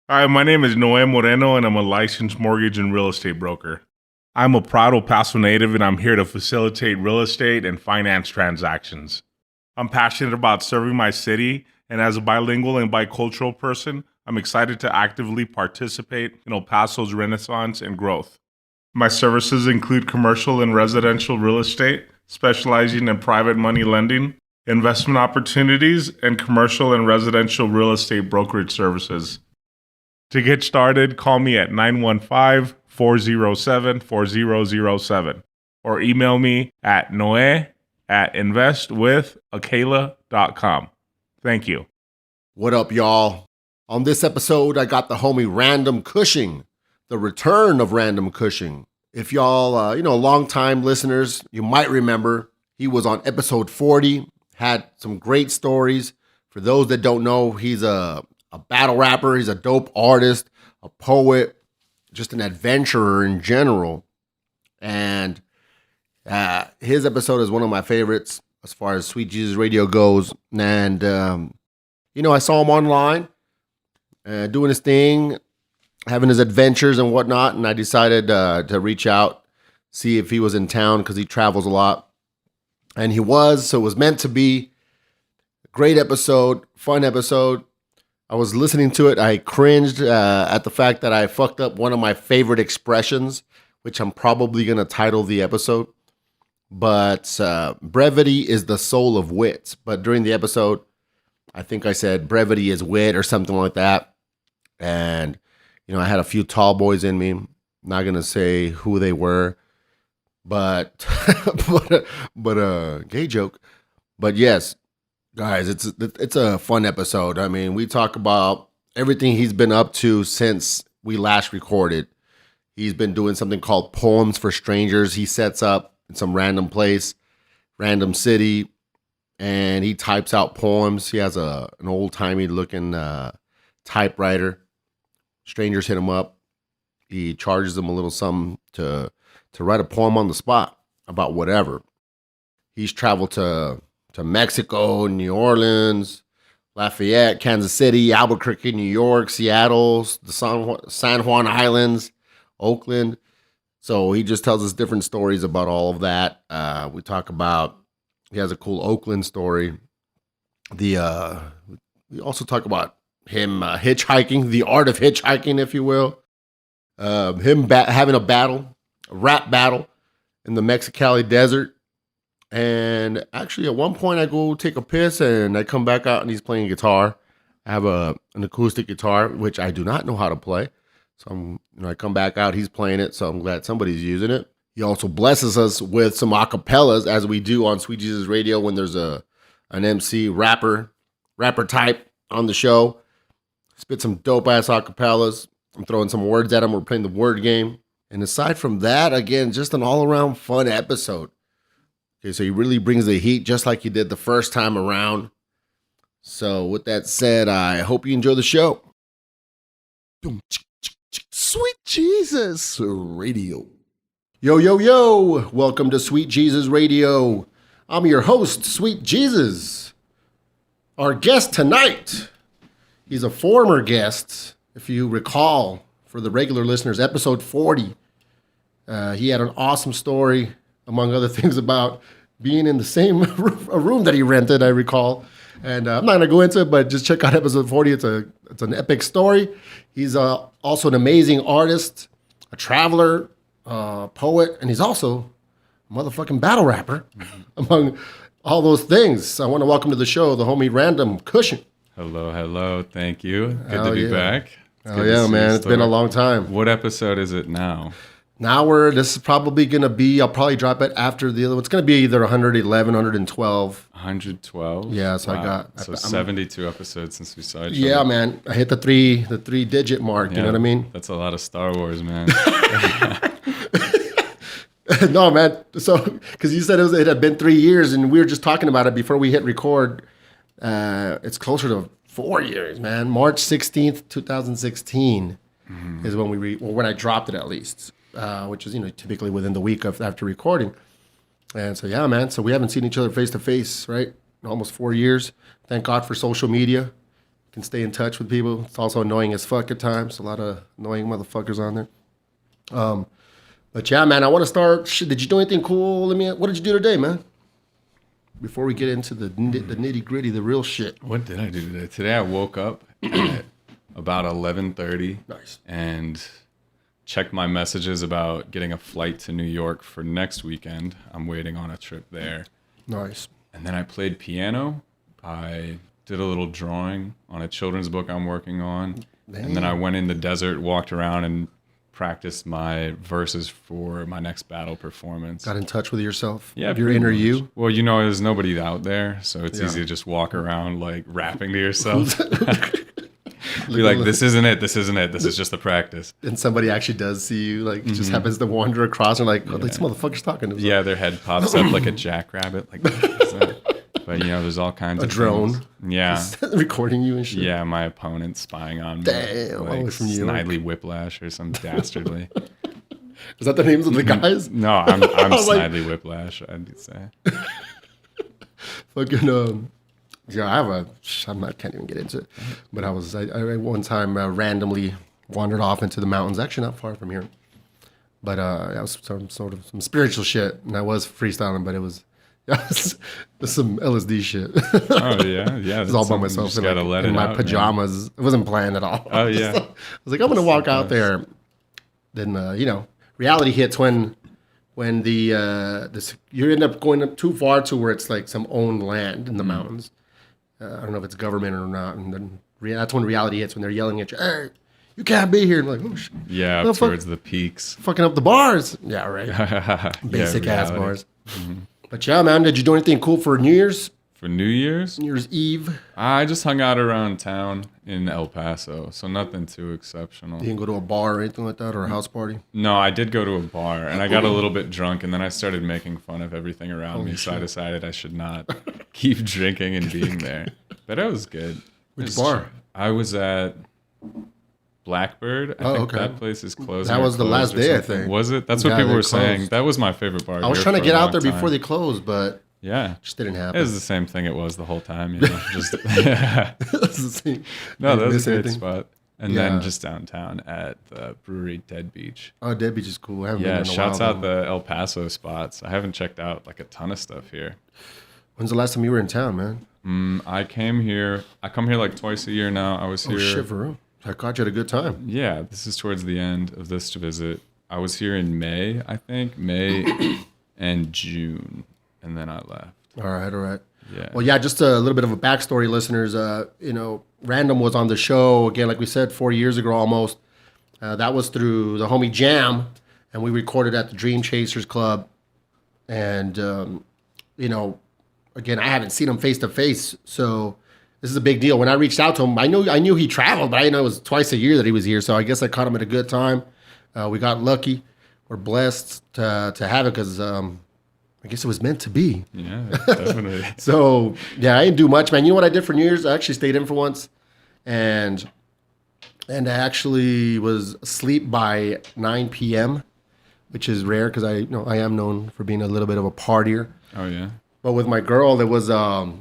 Hi, my name is Noé Moreno, and I'm a licensed mortgage and real estate broker. I'm a proud El Paso native, and I'm here to facilitate real estate and finance transactions. I'm passionate about serving my city, and as a bilingual and bicultural person, I'm excited to actively participate in El Paso's renaissance and growth. My services include commercial and residential real estate, specializing in private money lending, investment opportunities, and commercial and residential real estate brokerage services. To get started, call me at 915-407-4007 or email me at noe@investwithakela.com. Thank you. What up, y'all? On this episode, I got the homie Random Cushing, the return of Random Cushing. If y'all, long-time listeners, you might remember he was on episode 40, had some great stories. For those that don't know, he's a battle rapper, he's a dope artist, a poet, just an adventurer in general. And his episode is one of my favorites as far as Sweet Jesus Radio goes. And, I saw him online doing his thing, having his adventures and whatnot. And I decided to reach out, see if he was in town because he travels a lot. And he was, so it was meant to be. Great episode, fun episode. I was listening to it. I cringed at the fact that I fucked up one of my favorite expressions, which I'm probably going to title the episode. But brevity is the soul of wit. But during the episode, I think I said brevity is wit or something like that. And, I had a few tall boys in me. Not going to say who they were, but gay joke. But yes, guys, it's a fun episode. I mean, we talk about everything he's been up to since we last recorded. He's been doing something called Poems for Strangers. He sets up in some random place, random city, and he types out poems. He has an old-timey looking typewriter. Strangers hit him up. He charges them a little something to write a poem on the spot about whatever. He's traveled to Mexico, New Orleans, Lafayette, Kansas City, Albuquerque, New York, Seattle, the San Juan Islands, Oakland. So he just tells us different stories about all of that. We talk about, he has a cool Oakland story. We also talk about him hitchhiking, the art of hitchhiking, if you will. Him having a rap battle in the Mexicali desert. And actually, at one point, I go take a piss and I come back out and he's playing guitar. I have an acoustic guitar, which I do not know how to play. So I come back out, he's playing it. So I'm glad somebody's using it. He also blesses us with some acapellas, as we do on Sweet Jesus Radio when there's an MC rapper type on the show. Spit some dope ass acapellas. I'm throwing some words at him. We're playing the word game. And aside from that, again, just an all around fun episode. Okay, so he really brings the heat just like he did the first time around. So with that said, I hope you enjoy the show. Sweet Jesus Radio. Yo, yo, yo. Welcome to Sweet Jesus Radio. I'm your host, Sweet Jesus. Our guest tonight, he's a former guest, if you recall, for the regular listeners, episode 40. He had an awesome story, among other things, about being in the same room that he rented, I recall. And I'm not going to go into it, but just check out episode 40. It's an epic story. He's also an amazing artist, a traveler, poet, and he's also a motherfucking battle rapper, among all those things. I want to welcome to the show the homie Random Cushing. Hello. Thank you. Good to be back. Oh yeah, man. It's been a long time. What episode is it now? Now this is probably going to be, I'll probably drop it after the other one. It's going to be either 111, 112. 112? Yeah, so wow. I'm 72 episodes since we saw each other. Yeah, man. I hit the three digit mark, you know what I mean? That's a lot of Star Wars, man. No, man. So, because you said it had been 3 years, and we were just talking about it before we hit record. It's closer to 4 years, man. March 16th, 2016 is when I dropped it, at least. Which is, typically within the week after recording. And so, yeah, man. So we haven't seen each other face to face, right? In almost 4 years. Thank God for social media. can stay in touch with people. It's also annoying as fuck at times. A lot of annoying motherfuckers on there. But yeah, man, I want to start. Shit, did you do anything cool? What did you do today, man? Before we get into the nitty gritty, the real shit. What did I do today? Today I woke up at about 11:30. Nice. And checked my messages about getting a flight to New York for next weekend. I'm waiting on a trip there. Nice. And then I played piano. I did a little drawing on a children's book I'm working on. Damn. And then I went in the desert, walked around, and practiced my verses for my next battle performance. Got in touch with yourself? Yeah. Your pretty inner much. you? Well, there's nobody out there, so it's easy to just walk around like rapping to yourself. Be like, this isn't it. This is just a practice. And somebody actually does see you, like, just happens to wander across and like, this motherfucker's talking to us. Yeah, their head pops up like a jackrabbit. Like, but there's all kinds of drone. things. Yeah. Recording you and shit. Yeah, my opponent spying on me. Damn, all the way like from New York. Snidely Whiplash or some dastardly. Is that the names of the guys? No, I'm was like- Snidely Whiplash, I'd say. Fucking, yeah, I can't even get into it. But I one time randomly wandered off into the mountains, actually not far from here. But that was some spiritual shit. And I was freestyling, but it was some LSD shit. Oh, yeah. Yeah. It was all by myself Just gotta let in it my out, pajamas. man. It wasn't planned at all. Oh, yeah. I was like, I'm going to walk out there. Then, reality hits when you end up going up too far to where it's like some owned land in the mountains. I don't know if it's government or not. And then that's when reality hits, when they're yelling at you, hey, you can't be here. And I'm like, oh, shit. Yeah, up towards the peaks. Fucking up the bars. Yeah, right. Basic ass reality. bars. But yeah, man, did you do anything cool for New Year's? For New Year's? New Year's Eve? I just hung out around town in El Paso, so nothing too exceptional. You didn't go to a bar or anything like that, or a house party? No, I did go to a bar, and I got a little bit drunk, and then I started making fun of everything around me, so I decided I should not keep drinking and being there. But it was good. Which bar? I was at Blackbird. I think that place is closing. That was the last or day, I something. think. Was it? That's what Yeah, people they were saying. closed. That was my favorite bar. I was here trying to for a get out long there time. before they closed, but Yeah. just didn't It happen. was the same thing it was the whole time, Just It's the same. no, I that was miss a great anything. spot. And Yeah. then just downtown at the brewery Dead Beach. Oh, Dead Beach is cool. I haven't been Yeah, there in a shouts while, out though. the El Paso spots. I haven't checked out like a ton of stuff here. When's the last time you were in town, man? I come here like twice a year now. I was here. Oh, shit, for real? I caught you at a good time. Yeah, this is towards the end of this visit. I was here in May, I think. May and June. And then I left. All right. Yeah. Well, yeah, just a little bit of a backstory, listeners. Random was on the show, again, like we said, 4 years ago almost. That was through the homie Jam, and we recorded at the Dream Chasers Club. And, again, I haven't seen him face to face, so this is a big deal. When I reached out to him, I knew he traveled, but I didn't know it was twice a year that he was here, so I guess I caught him at a good time. We got lucky. We're blessed to have it because I guess it was meant to be. Yeah, definitely. So, yeah, I didn't do much, man. You know what I did for New Year's? I actually stayed in for once, and I actually was asleep by 9 p.m., which is rare because I am known for being a little bit of a partier. Oh, yeah? But with my girl, there was I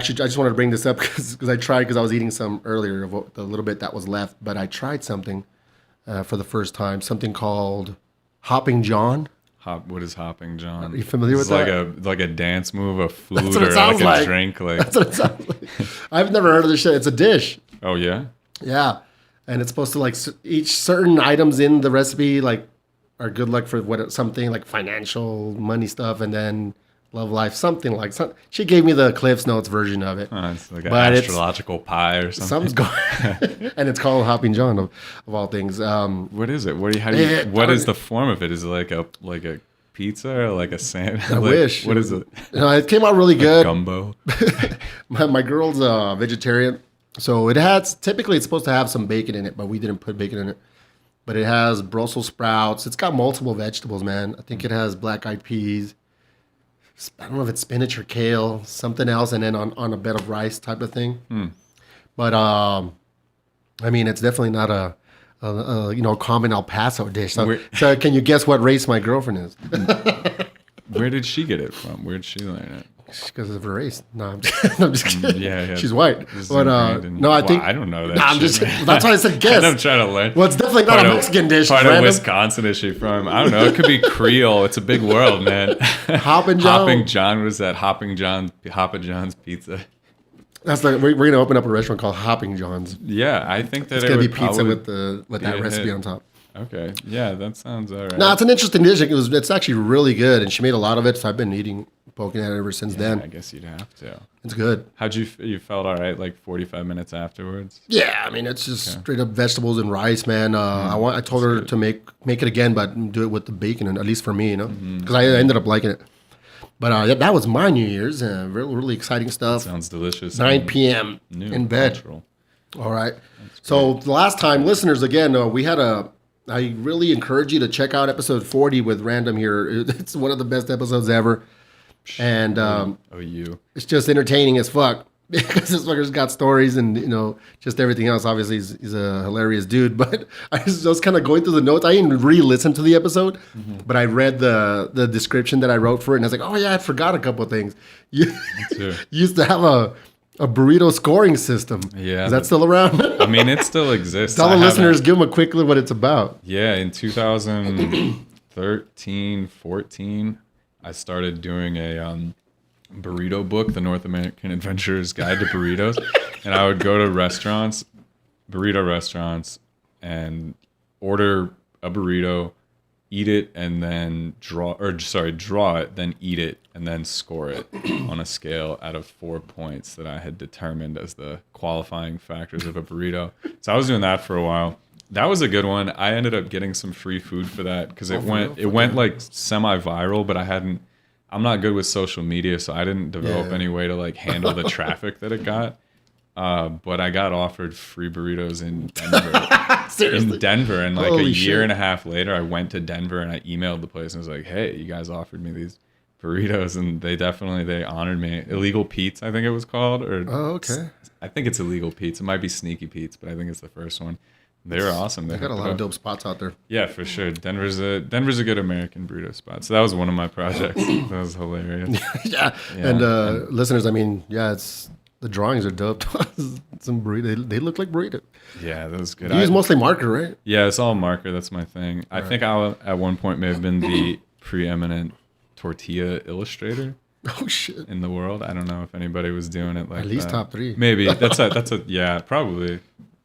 just wanted to bring this up because I was eating some earlier of the little bit that was left, but I tried something for the first time, something called Hopping John. What is hopping, John? Are you familiar with that? Like a dance move, a food, That's what it or sounds like a like. drink? Like, That's what it sounds like. I've never heard of this shit. It's a dish. oh, yeah? Yeah. And it's supposed to like each certain items in the recipe like are good luck for something like financial money stuff, and then love life, something like something. She gave me the Cliff's Notes version of it. It's like an But it's- astrological pie or something. Something's going, and it's called Hopping John of all things. What is it? What is the form of it? Is it like a pizza or like a sandwich? I wish. What is it? It came out really good. Gumbo. My girl's a vegetarian, so typically it's supposed to have some bacon in it, but we didn't put bacon in it. But it has Brussels sprouts. It's got multiple vegetables, man. I think it has black-eyed peas. I don't know if it's spinach or kale, something else, and then on a bed of rice type of thing. But it's definitely not a common El Paso dish. So can you guess what race my girlfriend is? Where did she get it from? Where did she learn it? Because of her race. No, I'm just, I'm just kidding. Yeah. She's white. This is But ingrained in- no, I Well, think I don't know that. Nah, I'm shit, just. man. That's why I said guess. I'm trying to learn. Well, it's definitely not a Mexican dish. Part Random. of Wisconsin is she from? I don't know. It could be Creole. It's a big world, man. Hoppin' John. Hopping John was that Hopping John, Papa John's Pizza. That's like we're gonna open up a restaurant called Hopping John's. Yeah, I think that It's it gonna be would pizza probably with that a recipe hit. on top. Okay, yeah, that sounds all right. No, it's an interesting dish. It's actually really good, and she made a lot of it. So I've been poking at it ever since I then. guess you'd have to. It's good. How'd you felt all right? Like 45 minutes afterwards. Yeah, I mean it's just straight up vegetables and rice, man. I told her to make it again, but do it with the bacon, and at least for me, you know, because I ended up liking it. But that was my New Year's. Really exciting stuff. Sounds delicious. 9 p.m. New, in bed. cultural. All right. So the last time, listeners, again, I really encourage you to check out episode 40 with Random here. It's one of the best episodes ever. And it's just entertaining as fuck. Because this fucker's got stories and, just everything else. Obviously, he's a hilarious dude. But I was just kind of going through the notes. I didn't re-listen to the episode, but I read the description that I wrote for it. And I was like, oh, yeah, I forgot a couple of things. You used to have a burrito scoring system. Yeah. Is that still around? I mean, it still exists. Tell the listeners, give them a quick look what it's about. Yeah, in 2013, 14, I started doing a burrito book, the North American Adventurer's Guide to Burritos. And I would go to burrito restaurants, and order a burrito, eat it, and then draw it, then eat it, and then score it on a scale out of 4 points that I had determined as the qualifying factors of a burrito. So I was doing that for a while. That was a good one. I ended up getting some free food for that because it went like semi-viral, but I'm not good with social media, so I didn't develop any way to like handle the traffic that it got. But I got offered free burritos in Denver. Seriously? In Denver, and like Holy a year shit. and a half later, I went to Denver and I emailed the place and was like, "Hey, you guys offered me these burritos," and they honored me. Illegal Pete's, I think it was called, or okay. I think it's Illegal Pete's. It might be Sneaky Pete's, but I think it's the first one. They were awesome. They got a lot of dope spots out there. Yeah, for sure. Denver's a good American burrito spot. So that was one of my projects. That was hilarious. Yeah. And listeners, I mean, it's the drawings are dope. Some burrito. They look like burrito. Yeah, that was good. You use mostly marker, right? Yeah, it's all marker. That's my thing. I think I at one point may have been the preeminent tortilla illustrator Oh shit. in the world. I don't know if anybody was doing it like At least that. top 3. Maybe yeah, probably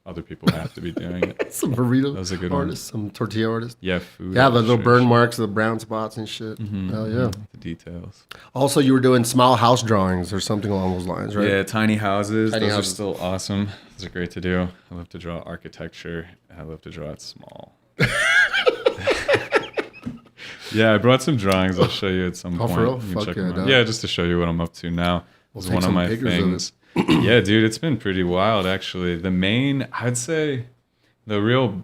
other people have to be doing it. Some burrito That was a good one. artists, some tortilla artists. Yeah, food. Yeah, the little burn illustration. marks, the brown spots and shit. Hell yeah. The details. Also, you were doing small house drawings or something along those lines, right? Yeah, tiny houses. Tiny Those houses. are still awesome. Those are great to do. I love to draw architecture. I love to draw it small. Yeah, I brought some drawings. I'll show you at some Oh, point. for real? You can Fuck check yeah, them out. dog. Yeah, just to show you what I'm up to now. We'll It's take one of some my pictures of things. Yeah, dude, it's been pretty wild actually. I'd say the real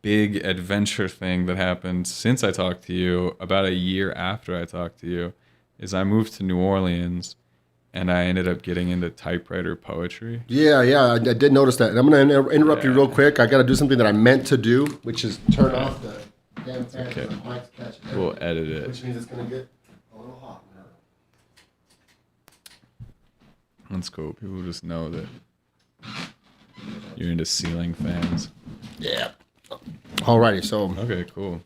big adventure thing that happened since I talked to you, about a year after I talked to you, is I moved to New Orleans and I ended up getting into typewriter poetry. Yeah, I did notice that. And I'm going to interrupt you real quick. I got to do something that I meant to do, which is turn off the damn fan Okay. so the mic's catching it. We'll edit it. Which means it's going to get a little hot now. That's cool. People just know that you're into ceiling fans. Yeah. Alrighty, so Okay, cool.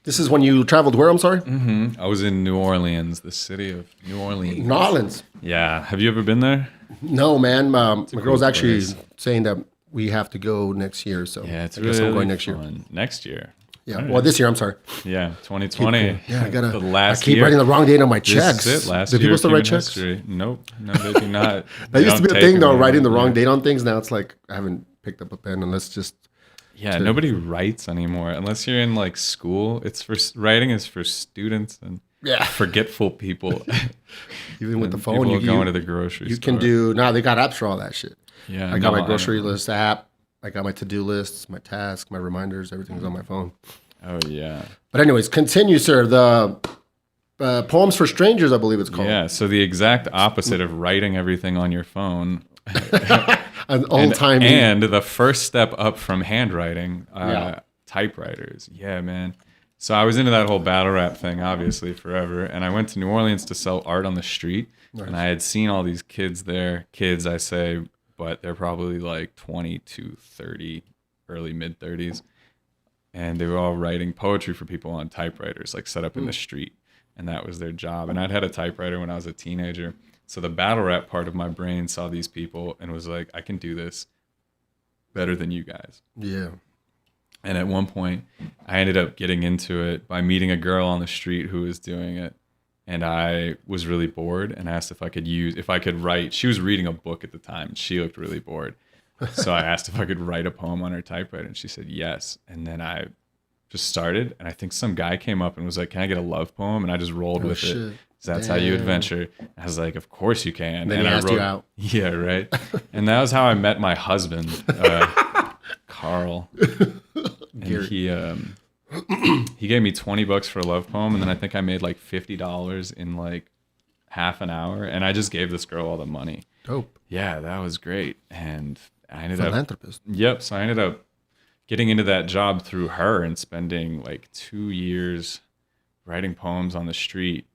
this is when you traveled where, I'm sorry? I was in New Orleans, the city of New Orleans. New Orleans. Yeah. Have you ever been there? No, man. My cool girl's actually place. saying that we have to go next year, so Yeah, it's I guess really I'm going next year. fun. Next year. Yeah, All right. well, this year, I'm sorry. Yeah, 2020. Yeah, I gotta. The last I keep year. writing the wrong date on my This checks. is it. Last do year people of still write human checks? history. Nope. No, they do not. That used to be They a don't thing, take though, them writing the anymore. wrong date on things. Now it's like I haven't picked up a pen unless just. Yeah, nobody writes anymore unless you're in like school. Writing is for students and Yeah. forgetful people. Even with And the phone, people going to the grocery you store. can do. Now they got apps for all that shit. Yeah, I got no, my grocery know. list app. I got my to-do lists, my tasks, my reminders. Everything's on my phone. Oh yeah. But anyways, continue, sir. The Poems for Strangers, I believe it's called. Yeah. So the exact opposite of writing everything on your phone. An old time. And the first step up from handwriting, Yeah. typewriters. Yeah, man. So I was into that whole battle rap thing, obviously, forever. And I went to New Orleans to sell art on the street. Nice. And I had seen all these kids there. Kids, I say, but they're probably like 20 to 30, early mid-30s. And they were all writing poetry for people on typewriters, like set up in the street. And that was their job. And I'd had a typewriter when I was a teenager. So the battle rap part of my brain saw these people and was like, I can do this better than you guys. Yeah. And at one point, I ended up getting into it by meeting a girl on the street who was doing it. And I was really bored and asked if I could write. She was reading a book at the time. And she looked really bored. So I asked if I could write a poem on her typewriter. And she said yes. And then I just started. And I think some guy came up and was like, can I get a love poem? And I just rolled with it. So that's how you adventure. I was like, of course you can. Then and I wrote you out. Yeah, right. And that was how I met my husband, Carl. And he gave me $20 for a love poem, and then I think I made like $50 in like half an hour, and I just gave this girl all the money. Dope. Yeah, that was great. And I ended Philanthropist. Yep. So I ended up getting into that job through her and spending like 2 years writing poems on the street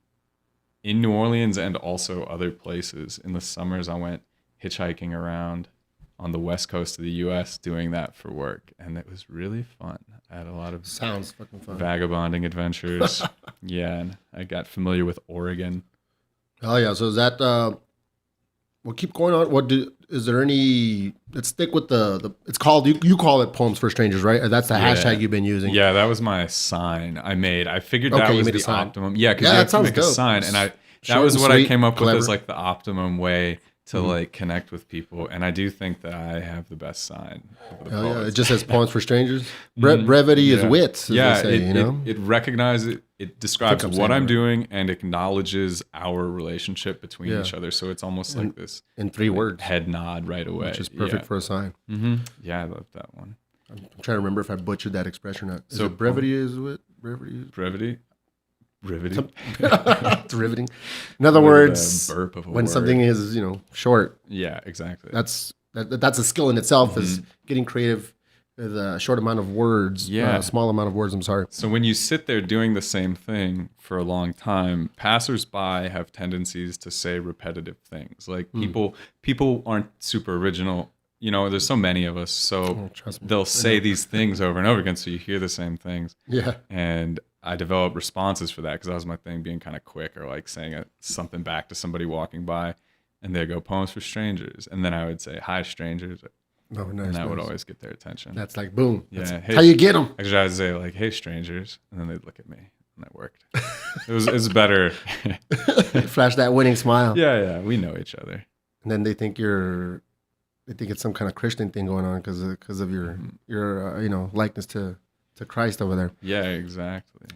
in New Orleans and also other places. In the summers, I went hitchhiking around on the west coast of the U.S. doing that for work, and it was really fun. I had a lot of sounds fucking fun vagabonding adventures. Yeah, and I got familiar with Oregon. Oh yeah, so is that? Well, keep going on. Is there any? Let's stick with the. It's called you call it Poems for Strangers, right? That's the hashtag you've been using. Yeah, that was my sign I made. I figured that was the optimum. Yeah, because you have to make a sign, and that was what I came up with as like the optimum way to like connect with people. And I do think that I have the best sign. Yeah, it just says Poems for Strangers. Brevity is wit. As they say, it recognizes, it describes what I'm doing and acknowledges our relationship between each other. So it's almost like this in 3 words head nod right away, which is perfect for a sign. Mm-hmm. Yeah, I love that one. I'm trying to remember if I butchered that expression or not. So brevity is wit. Brevity. Riveting. It's riveting. In other words, when something is, short. Yeah, exactly. That's a skill in itself, is getting creative with a short amount of words. A small amount of words, I'm sorry. So when you sit there doing the same thing for a long time, passersby have tendencies to say repetitive things. Like people aren't super original. There's so many of us, so they'll say these things over and over again, so you hear the same things. Yeah. And I developed responses for that because that was my thing, being kind of quick or like saying something back to somebody walking by, and they'd go, Poems for Strangers. And then I would say, hi, strangers. Oh, nice. And that would always get their attention. That's like, boom. Yeah. That's how you get them. Actually, I would say, like, hey, strangers. And then they'd look at me. And that worked. It was better. Flash that winning smile. Yeah. We know each other. And then they think it's some kind of Christian thing going on because of your likeness to Christ over there. Yeah, exactly.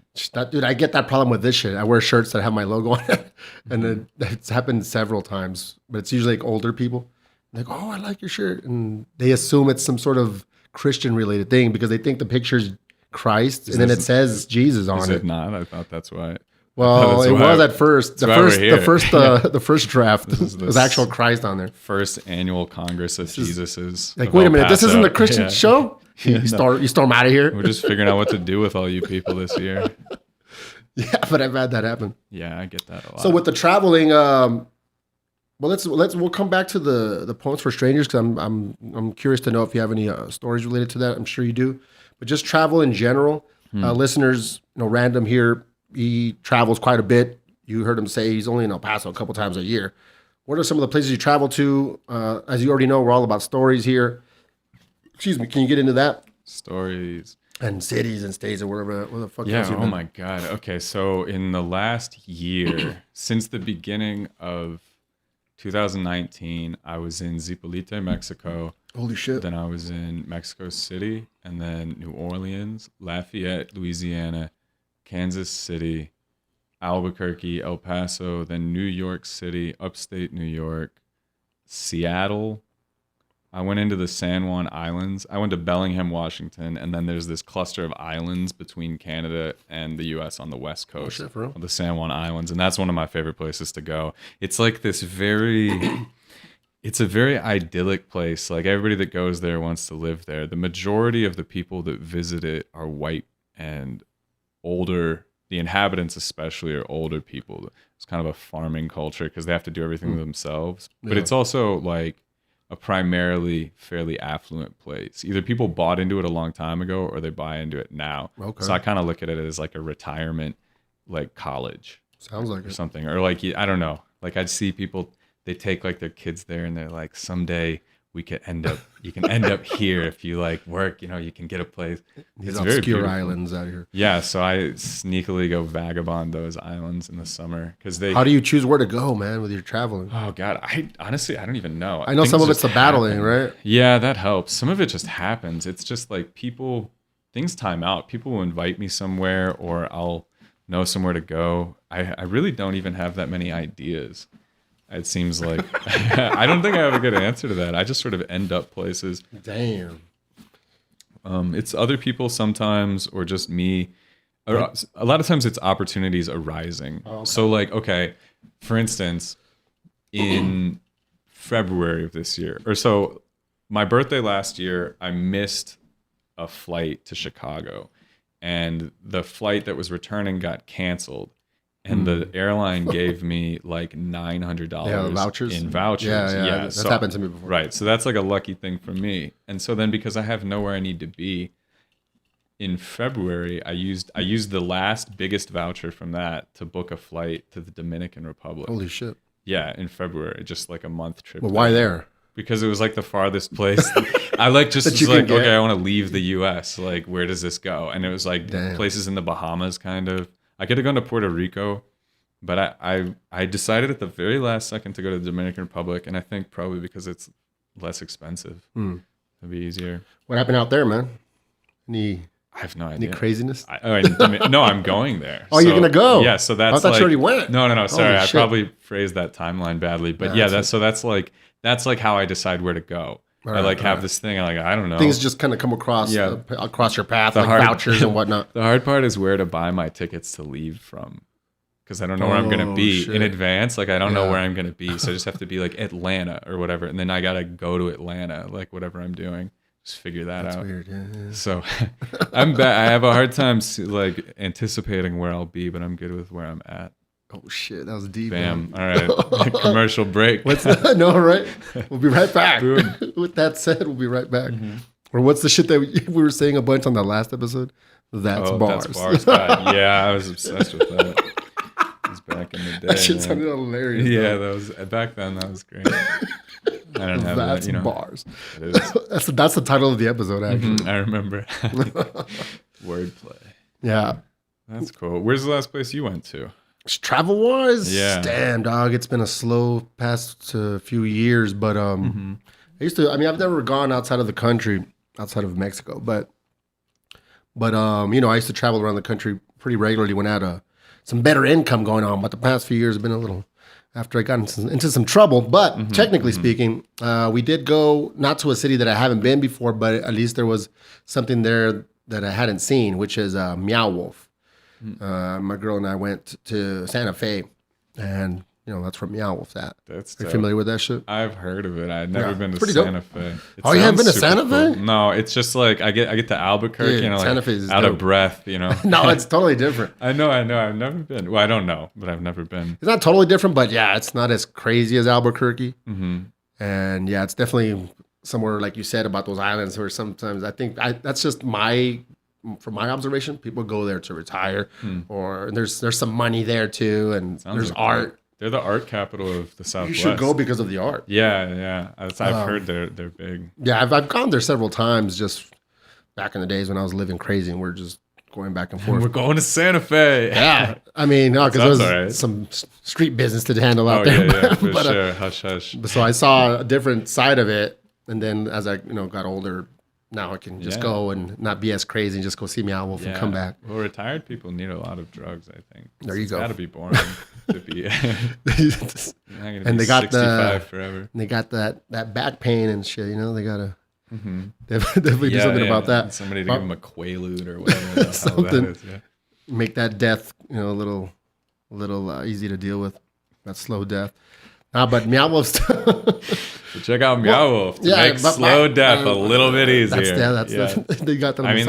Dude, I get that problem with this shit. I wear shirts that have my logo on it, and it's happened several times. But it's usually like older people. Like, oh, I like your shirt, and they assume it's some sort of Christian related thing because they think the picture's Christ, and then it says Jesus on it. Is it not? I thought that's why. Well, it was at first. The first draft was actual Christ on there. First annual Congress of Jesuses. Like, wait a minute, this isn't a Christian show? You storm out of here. We're just figuring out what to do with all you people this year. Yeah, but I've had that happen. Yeah, I get that a lot. So with the traveling, we'll come back to the Poems for Strangers because I'm curious to know if you have any stories related to that. I'm sure you do, but just travel in general. Listeners, random here. He travels quite a bit. You heard him say he's only in El Paso a couple times a year. What are some of the places you travel to? As you already know, we're all about stories here. Excuse me, can you get into that? Stories. And cities and states and where the fuck else you've been? My God. Okay, so in the last year, since the beginning of 2019, I was in Zipolite, Mexico. Holy shit. Then I was in Mexico City, and then New Orleans, Lafayette, Louisiana, Kansas City, Albuquerque, El Paso, then New York City, upstate New York, Seattle. I went into the San Juan Islands. I went to Bellingham, Washington, and then there's this cluster of islands between Canada and the U.S. on the west coast of the San Juan Islands, and that's one of my favorite places to go. It's like this it's a very idyllic place. Like, everybody that goes there wants to live there. The majority of the people that visit it are white and the inhabitants especially are older people. It's kind of a farming culture because they have to do everything themselves. But it's also like a primarily fairly affluent place. Either people bought into it a long time ago or they buy into it now. Okay. So I kind of look at it as like a retirement, like college. Sounds like or it. something. Or like, I don't know. Like I'd see people, they take like their kids there and they're like, someday you can end up here if you like work, you can get a place. These It's very obscure beautiful. islands out here. Yeah, so I sneakily go vagabond those islands in the summer because they. How do you choose where to go, man, with your traveling? Oh God, I honestly don't even know. I know some of it's the battling, right? Yeah, that helps. Some of it just happens. It's just like things time out. People will invite me somewhere, or I'll know somewhere to go. I really don't even have that many ideas. It seems like I don't think I have a good answer to that. I just sort of end up places. Damn. It's other people sometimes, or just me. Or a lot of times it's opportunities arising. Oh, okay. So like, okay, for instance, in February of this year, or so my birthday last year, I missed a flight to Chicago, and the flight that was returning got canceled. And the airline gave me like $900 vouchers? in vouchers. Yeah. That's happened to me before. Right. So that's like a lucky thing for me. And so then because I have nowhere I need to be, in February, I used the last biggest voucher from that to book a flight to the Dominican Republic. Holy shit. Yeah, in February, just like a month trip. Well, why there? Because it was like the farthest place. I like just That was you like, can get. okay, I want to leave the US. Like, where does this go? And it was like Damn. places in the Bahamas kind of. I could have gone to Puerto Rico, but I decided at the very last second to go to the Dominican Republic, and I think probably because it's less expensive. It'd be easier. What happened out there, man? Any I have no idea. craziness? No, I'm going there. Oh, you're gonna go? Yeah, so that's I thought like, you already went. No. Sorry, Holy I shit. probably phrased that timeline badly. But Yeah, that's like how I decide where to go. I Right, like have right. this thing. I don't know. Things just kind of come across Yeah. across your path, The like hard- vouchers and whatnot. The hard part is where to buy my tickets to leave from, because I don't know where I'm going to Oh, be shit. in advance. Like I don't know Yeah. where I'm going to be, so I just have to be like Atlanta or whatever, and then I got to go to Atlanta, like whatever I'm doing, just figure that That's out. weird. Yeah. So I have a hard time like anticipating where I'll be, but I'm good with where I'm at. Oh shit, that was deep. Bam. Man. All right. Commercial break. What's that? No, right? We'll be right back. Boom. With that said, we'll be right back. Or what's the shit that we were saying a bunch on the last episode? That's bars. That's bars. God, yeah, I was obsessed with that. It was back in the day. That shit man. sounded hilarious. Yeah, though. that was back then. That was great. I don't have That's that. bars. It is. That's the title of the episode, actually. I remember. Wordplay. Yeah. That's cool. Where's the last place you went to? Travel wise, Yeah. damn dog, it's been a slow past few years, but I used to. I mean, I've never gone outside of the country, outside of Mexico, but I used to travel around the country pretty regularly when I had some better income going on. But the past few years have been a little after I got into some trouble. But technically speaking, we did go not to a city that I haven't been before, but at least there was something there that I hadn't seen, which is Meow Wolf. My girl and I went to Santa Fe, and that's where Meow Wolf's at. That's Are you dope. familiar with that shit? I've heard of it. I've never Yeah, been to pretty dope. Santa Fe. It Oh, you haven't been to sounds super Santa Fe? cool. No, it's just like I get to Albuquerque, Yeah, like Santa Fe is out dope. of breath, No, it's totally different. I know. I've never been. Well, I don't know, but I've never been. It's not totally different, but yeah, it's not as crazy as Albuquerque. Mm-hmm. And yeah, it's definitely somewhere like you said about those islands where sometimes I think that's just from my observation, people go there to retire, or there's some money there too, and Sounds there's like art. They're the art capital of the You Southwest. should go because of the art. Yeah. I've heard they're big. Yeah, I've gone there several times just back in the days when I was living crazy and we're just going back and forth. We're going to Santa Fe. Yeah, I mean, no, because Sounds there's all right. some street business to handle out Oh there. yeah, for But, sure. Hush, hush. so I saw a different side of it, and then as I got older, now I can just Yeah. go and not be as crazy and just go see Meow Wolf and come back. Well, retired people need a lot of drugs, I think. There you It's go. got to be boring to be. You're not gonna And be they got 65 forever. They got that back pain and shit. They gotta definitely do something about that. Somebody to give them a Quaalude or whatever. the hell Something. that is, yeah. Make that death a little easy to deal with. That slow death. Nah, but Meow Wolf's. So check out Meow Wolf to make but slow death a little bit easier. They got that. I mean,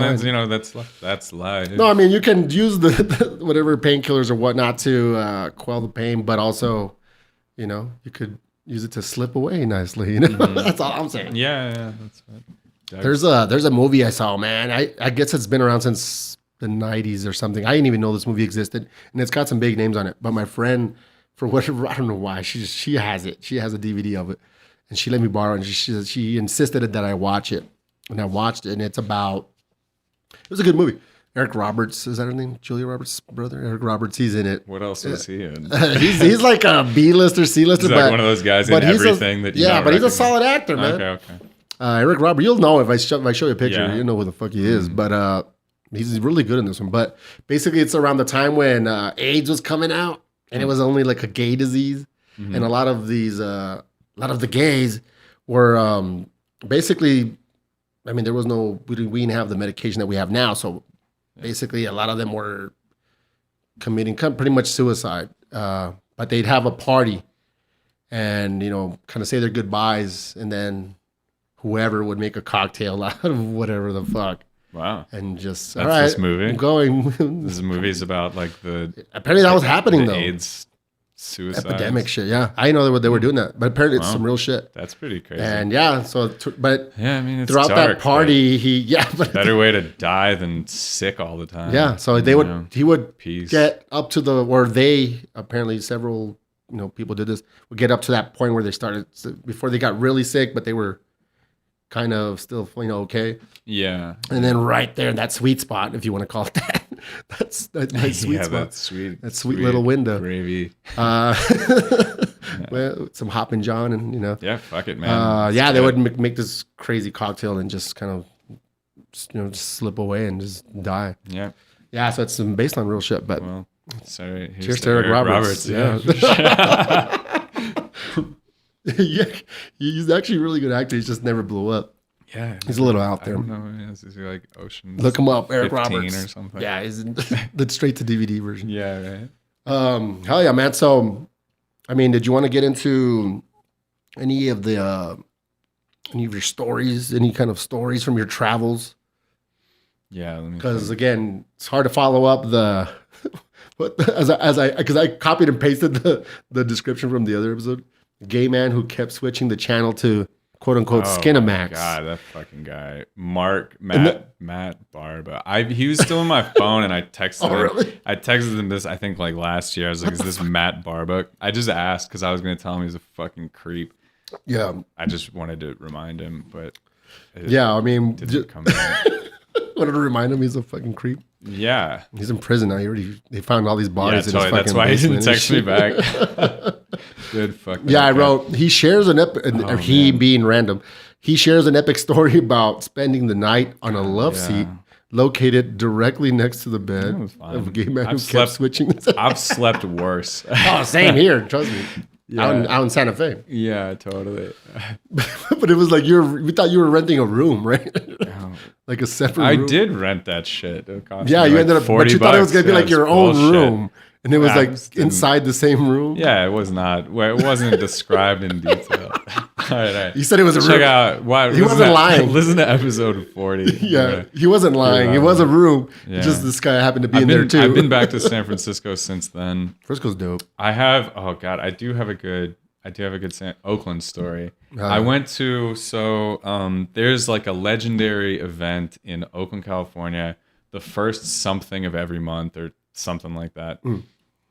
that's, that's live. no, I mean you can use the whatever painkillers or whatnot to quell the pain, but also, you could use it to slip away nicely. That's all I'm saying. Yeah, that's right. There's a movie I saw, man. I guess it's been around since the 90s or something. I didn't even know this movie existed, and it's got some big names on it. But my friend, for whatever, I don't know why, she has it. She has a DVD of it, and she let me borrow it. And she insisted that I watch it, and I watched it. And it was a good movie. Eric Roberts, is that her name? Julia Roberts' brother, Eric Roberts. He's in it. What else was he in? he's like a B-lister, C-lister. He's like one of those guys in everything that you don't but he's a recognize. solid actor, man. Okay. Eric Roberts, you'll know if I show you a picture, Yeah. you know who the fuck he is. But he's really good in this one. But basically, it's around the time when AIDS was coming out, and it was only like a gay disease, and a lot of the gays were basically, I mean, there was we didn't have the medication that we have now, so basically, a lot of them were committing pretty much suicide. But they'd have a party, and kind of say their goodbyes, and then whoever would make a cocktail out of whatever the fuck. Wow. And just, That's all right, this movie? I'm going. This movie is about like the Apparently that was happening, the though. AIDS suicide Epidemic shit, yeah. I didn't know they were doing that, but apparently it's some real shit. That's pretty crazy. And yeah, but yeah, I mean, it's throughout dark, that party, but better way to die than sick all the time. yeah, so he would Peace. get up to where they, apparently several, people did this, would get up to that point where they started, before they got really sick, but they were kind of still, okay. Yeah. And then right there in that sweet spot, if you want to call it that, that's that sweet spot. That sweet little window. Gravy. Well, some Hoppin' John and, Yeah, fuck it, man. they would make this crazy cocktail and just kind of, just slip away and just die. Yeah. Yeah, so it's based on real shit, but Well, sorry. Here's cheers to Eric Roberts. Yeah. Yeah, he's actually a really good actor. He just never blew up. Yeah. He's a little out there. I don't know. Is he like Ocean's Look him up, Eric 15 Roberts or something? Yeah, he's in the straight to DVD version. Yeah, right. Hell yeah, man. So, I mean, did you want to get into any of your stories, any kind of stories from your travels? Yeah. Because again, it's hard to follow up because I copied and pasted the description from the other episode. Gay man who kept switching the channel to quote unquote Skinamax. God, that fucking guy, Matt Barba. He was still on my phone, and I texted him. Really? I texted him this, I think, like last year. I was like, "Is this Matt Barba?" I just asked because I was going to tell him he's a fucking creep. Yeah, I just wanted to remind him, but I mean, didn't come out. wanted to remind him he's a fucking creep. Yeah, he's in prison now. They found all these bodies. Yeah, in his totally. That's why he didn't text me basement. back. Good fucking. Yeah, I wrote. He shares an being random. He shares an epic story about spending the night on a love seat located directly next to the bed of a gay man who kept switching. I've slept worse. Oh, same here. Trust me. Yeah. Out in Santa Fe. Yeah, totally. But it was like we thought you were renting a room, right? Like a separate room. I did rent that shit. It cost yeah, me you like ended up, $40. but you thought it was going to be like your own bullshit. room. And it was like inside the same room. Yeah, it was not. Well, it wasn't described in detail. All right. You said it was a room. Check out. Why, he wasn't lying. Listen to episode 40. Yeah, he wasn't lying. It was a room. Yeah. Just this guy happened to be in there too. I've been back to San Francisco since then. Frisco's dope. I have. Oh God, I do have a good Oakland story. I went to there's like a legendary event in Oakland, California, the first something of every month or something like that.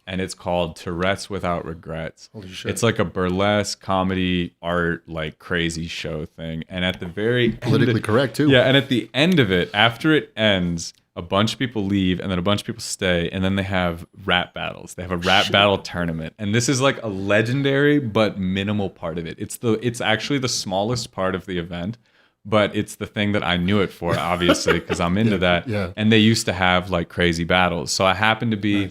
And it's called Tourette's Without Regrets. Holy shit. It's like a burlesque comedy art, like crazy show thing. And at the very politically correct too. Yeah, and at the end of it, after it ends, a bunch of people leave and then a bunch of people stay, and then they have rap battles. They have a rap battle tournament. And this is like a legendary but minimal part of it. It's actually the smallest part of the event. But it's the thing that I knew it for, obviously, because I'm into that. Yeah. And they used to have like crazy battles. So I happened to be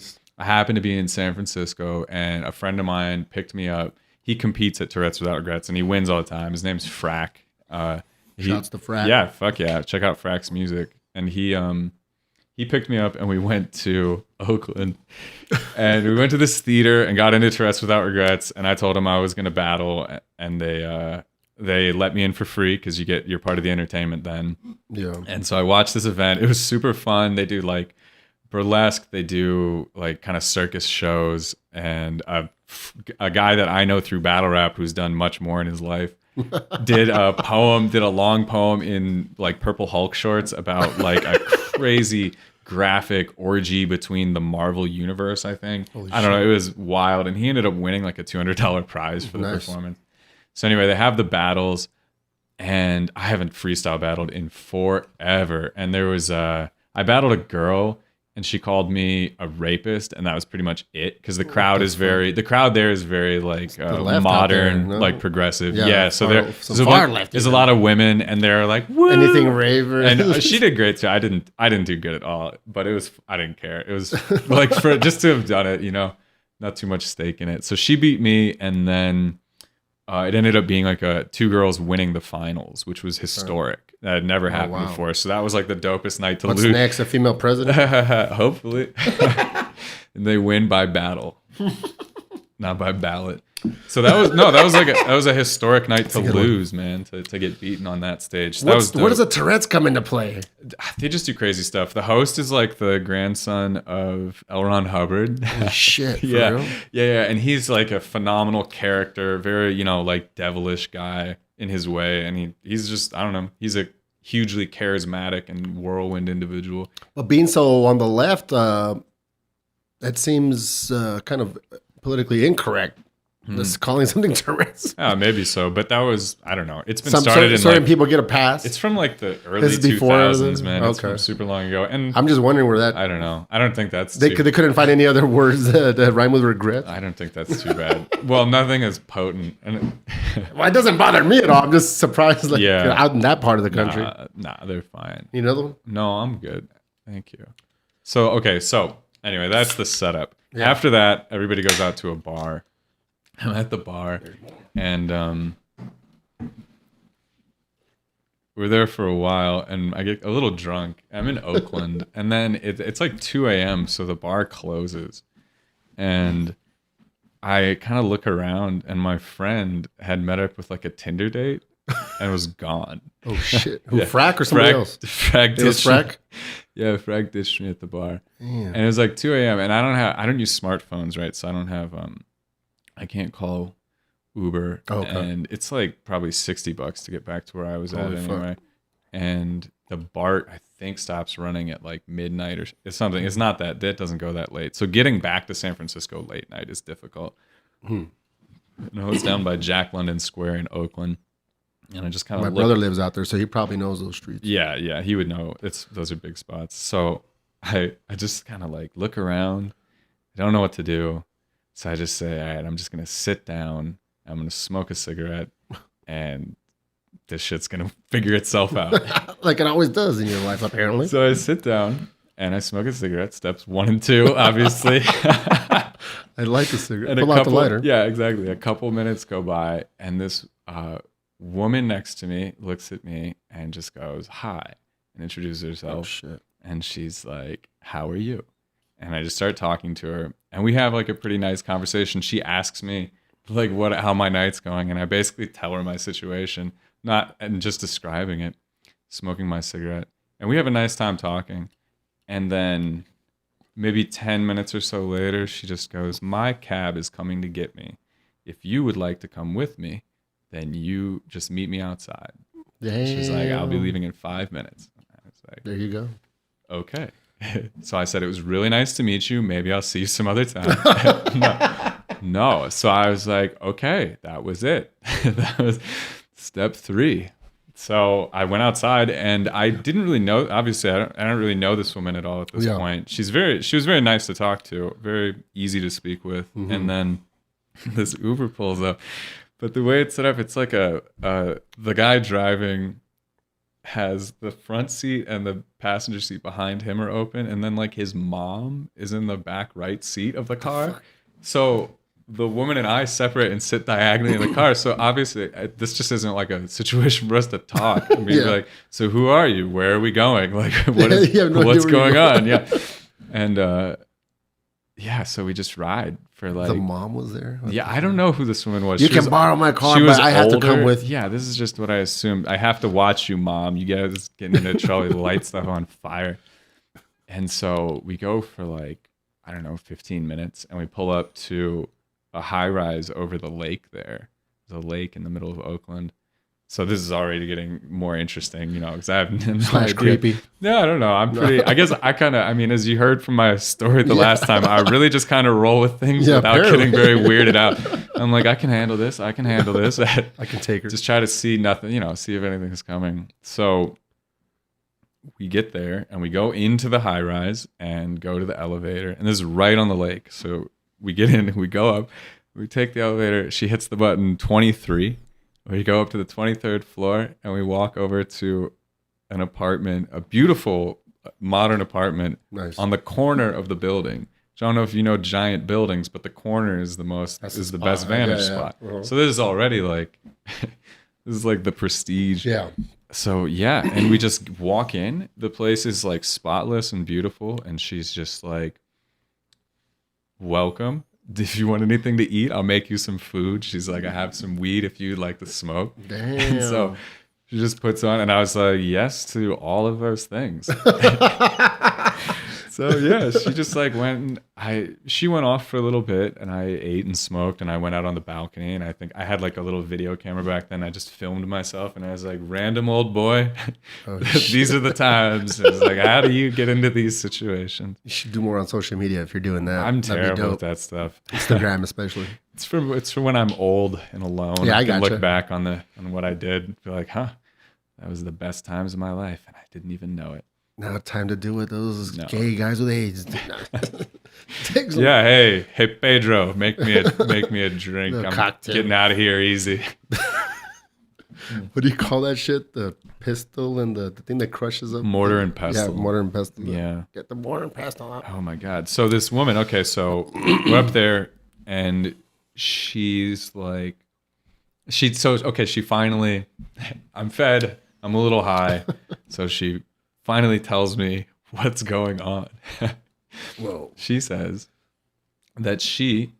in San Francisco, and a friend of mine picked me up. He competes at Tourette's Without Regrets, and he wins all the time. His name's Frack. Shouts to Frack. Yeah, fuck yeah. Check out Frack's music. And he he picked me up and we went to Oakland. And we went to this theater and got into Tourette's Without Regrets. And I told him I was going to battle. And they let me in for free because you're part of the entertainment then. Yeah. And so I watched this event. It was super fun. They do like burlesque. They do like kind of circus shows. And a guy that I know through battle rap who's done much more in his life did a long poem in like Purple Hulk shorts about like a crazy graphic orgy between the Marvel universe, I think. I don't know. It was wild. And he ended up winning like a $200 prize for the performance. So anyway, they have the battles, and I haven't freestyle battled in forever. And there was I battled a girl, and she called me a rapist, and that was pretty much it. Because the crowd there is very like modern, like progressive. Yeah, so there's a lot of women, and they're like, woo! Anything rave, and she did great too. I didn't do good at all, but I didn't care. It was like for just to have done it, not too much stake in it. So she beat me, and then it ended up being like two girls winning the finals, which was historic. That had never happened before. So that was like the dopest night to lose. What's next? A female president? Hopefully. And they win by battle, not by ballot. So that was a historic night to lose, man, to get beaten on that stage. Where does the Tourette's come into play? They just do crazy stuff. The host is like the grandson of L. Ron Hubbard. Oh, shit, for real? Yeah. And he's like a phenomenal character, very, like devilish guy in his way. And he's just, I don't know, he's a hugely charismatic and whirlwind individual. But being so on the left, that seems kind of politically incorrect. Just calling something Tourette's. Maybe so, but that was, I don't know. It's been started in certain people get a pass. It's from like the early 2000s, man. It's from super long ago. And I'm just wondering where that. I don't know. I don't think that's. They couldn't find any other words that rhyme with regret. I don't think that's too bad. Well, nothing is potent. Well, it doesn't bother me at all. I'm just surprised. Out in that part of the country. Nah, they're fine. You know them? No, I'm good. Thank you. So anyway, that's the setup. Yeah. After that, everybody goes out to a bar. I'm at the bar, and we're there for a while, and I get a little drunk. I'm in Oakland, and then it's like 2 a.m., so the bar closes. And I kind of look around, and my friend had met up with like a Tinder date and was gone. Oh, shit. Who, Frack or somebody else? Frack ditched Frack? Yeah, Frack ditched me at the bar. Damn. And it was like 2 a.m., and I don't use smartphones, right? So I don't have... I can't call Uber, and it's like probably $60 to get back to where I was at anyway. And the BART, I think, stops running at like midnight or something. It's not that doesn't go that late. So getting back to San Francisco late night is difficult. No, it's down by Jack London Square in Oakland, and I just kind of. My brother lives out there, so he probably knows those streets. Yeah, he would know. Those are big spots. So I just kind of like look around. I don't know what to do. So I just say, all right, I'm just going to sit down. I'm going to smoke a cigarette, and this shit's going to figure itself out. Like it always does in your life, apparently. So I sit down, and I smoke a cigarette, steps 1 and 2, obviously. I light the cigarette. Pull out the lighter. Yeah, exactly. A couple minutes go by, and this woman next to me looks at me and just goes, hi, and introduces herself. Oh, shit. And she's like, how are you? And I just start talking to her, and we have like a pretty nice conversation. She asks me like how my night's going, and I basically tell her my situation, and just describing it, smoking my cigarette, and we have a nice time talking. And then maybe 10 minutes or so later, she just goes, my cab is coming to get me. If you would like to come with me, then you just meet me outside. Damn. She's like, I'll be leaving in 5 minutes. I was like, there you go. Okay. So I said, it was really nice to meet you. Maybe I'll see you some other time. No. So I was like, okay, that was it. That was step 3. So I went outside, and I didn't really know. Obviously, I don't really know this woman at all at this point. She was very nice to talk to, very easy to speak with. Mm-hmm. And then this Uber pulls up. But the way it's set up, it's like the guy driving has the front seat and the passenger seat behind him are open, and then like his mom is in the back right seat of the car. So the woman and I separate and sit diagonally in the car. So obviously, this just isn't like a situation for us to talk. I mean, like, so who are you? Where are we going? Like, what's going on? Yeah. And yeah, so we just ride for like. The mom was there? I don't know who this woman was. You can borrow my car, but I have to come with. Yeah, this is just what I assumed. I have to watch you, Mom. You guys getting into trouble. You light stuff on fire. And so we go for like, I don't know, 15 minutes, and we pull up to a high rise over the lake there. There's a lake in the middle of Oakland. So this is already getting more interesting, because I have no idea. Creepy. Yeah, I don't know. I'm pretty, I guess I mean, as you heard from my story the last time, I really just kind of roll with things without getting very weirded out. I'm like, I can handle this. I can take her. Just try to see nothing, see if anything's coming. So we get there and we go into the high rise and go to the elevator. And this is right on the lake. So we get in, we go up, we take the elevator. She hits the button 23. We go up to the 23rd floor and we walk over to an apartment, a beautiful modern apartment on the corner of the building. I don't know if you know giant buildings, but the corner is the best vantage spot. Uh-huh. So this is already like, this is like the prestige. Yeah. So yeah, and we just walk in. The place is like spotless and beautiful, and she's just like, welcome. If you want anything to eat, I'll make you some food. She's like, I have some weed if you'd like to smoke. Damn. And so she just puts on, and I was like, yes to all of those things. So yeah, she just like she went off for a little bit, and I ate and smoked, and I went out on the balcony, and I think I had like a little video camera back then. I just filmed myself, and I was like, random old boy, these are the times. And it's like, how do you get into these situations? You should do more on social media if you're doing that. I'm terrible with that stuff. Instagram especially. It's for when I'm old and alone. Yeah, I can gotcha. Look back on what I did, be like, that was the best times of my life, and I didn't even know it. Now time to do with those gay guys with AIDS. Yeah, hey Pedro, make me a drink. I'm cocktail. Getting out of here easy. What do you call that shit? The pistol and the thing that crushes up? Mortar and pestle. Yeah, mortar and pestle. Yeah. Get the mortar and pestle out. Oh my God. So this woman, okay, so we're up there and she's like, she finally, I'm fed, I'm a little high. So she finally tells me what's going on. Whoa. She says that she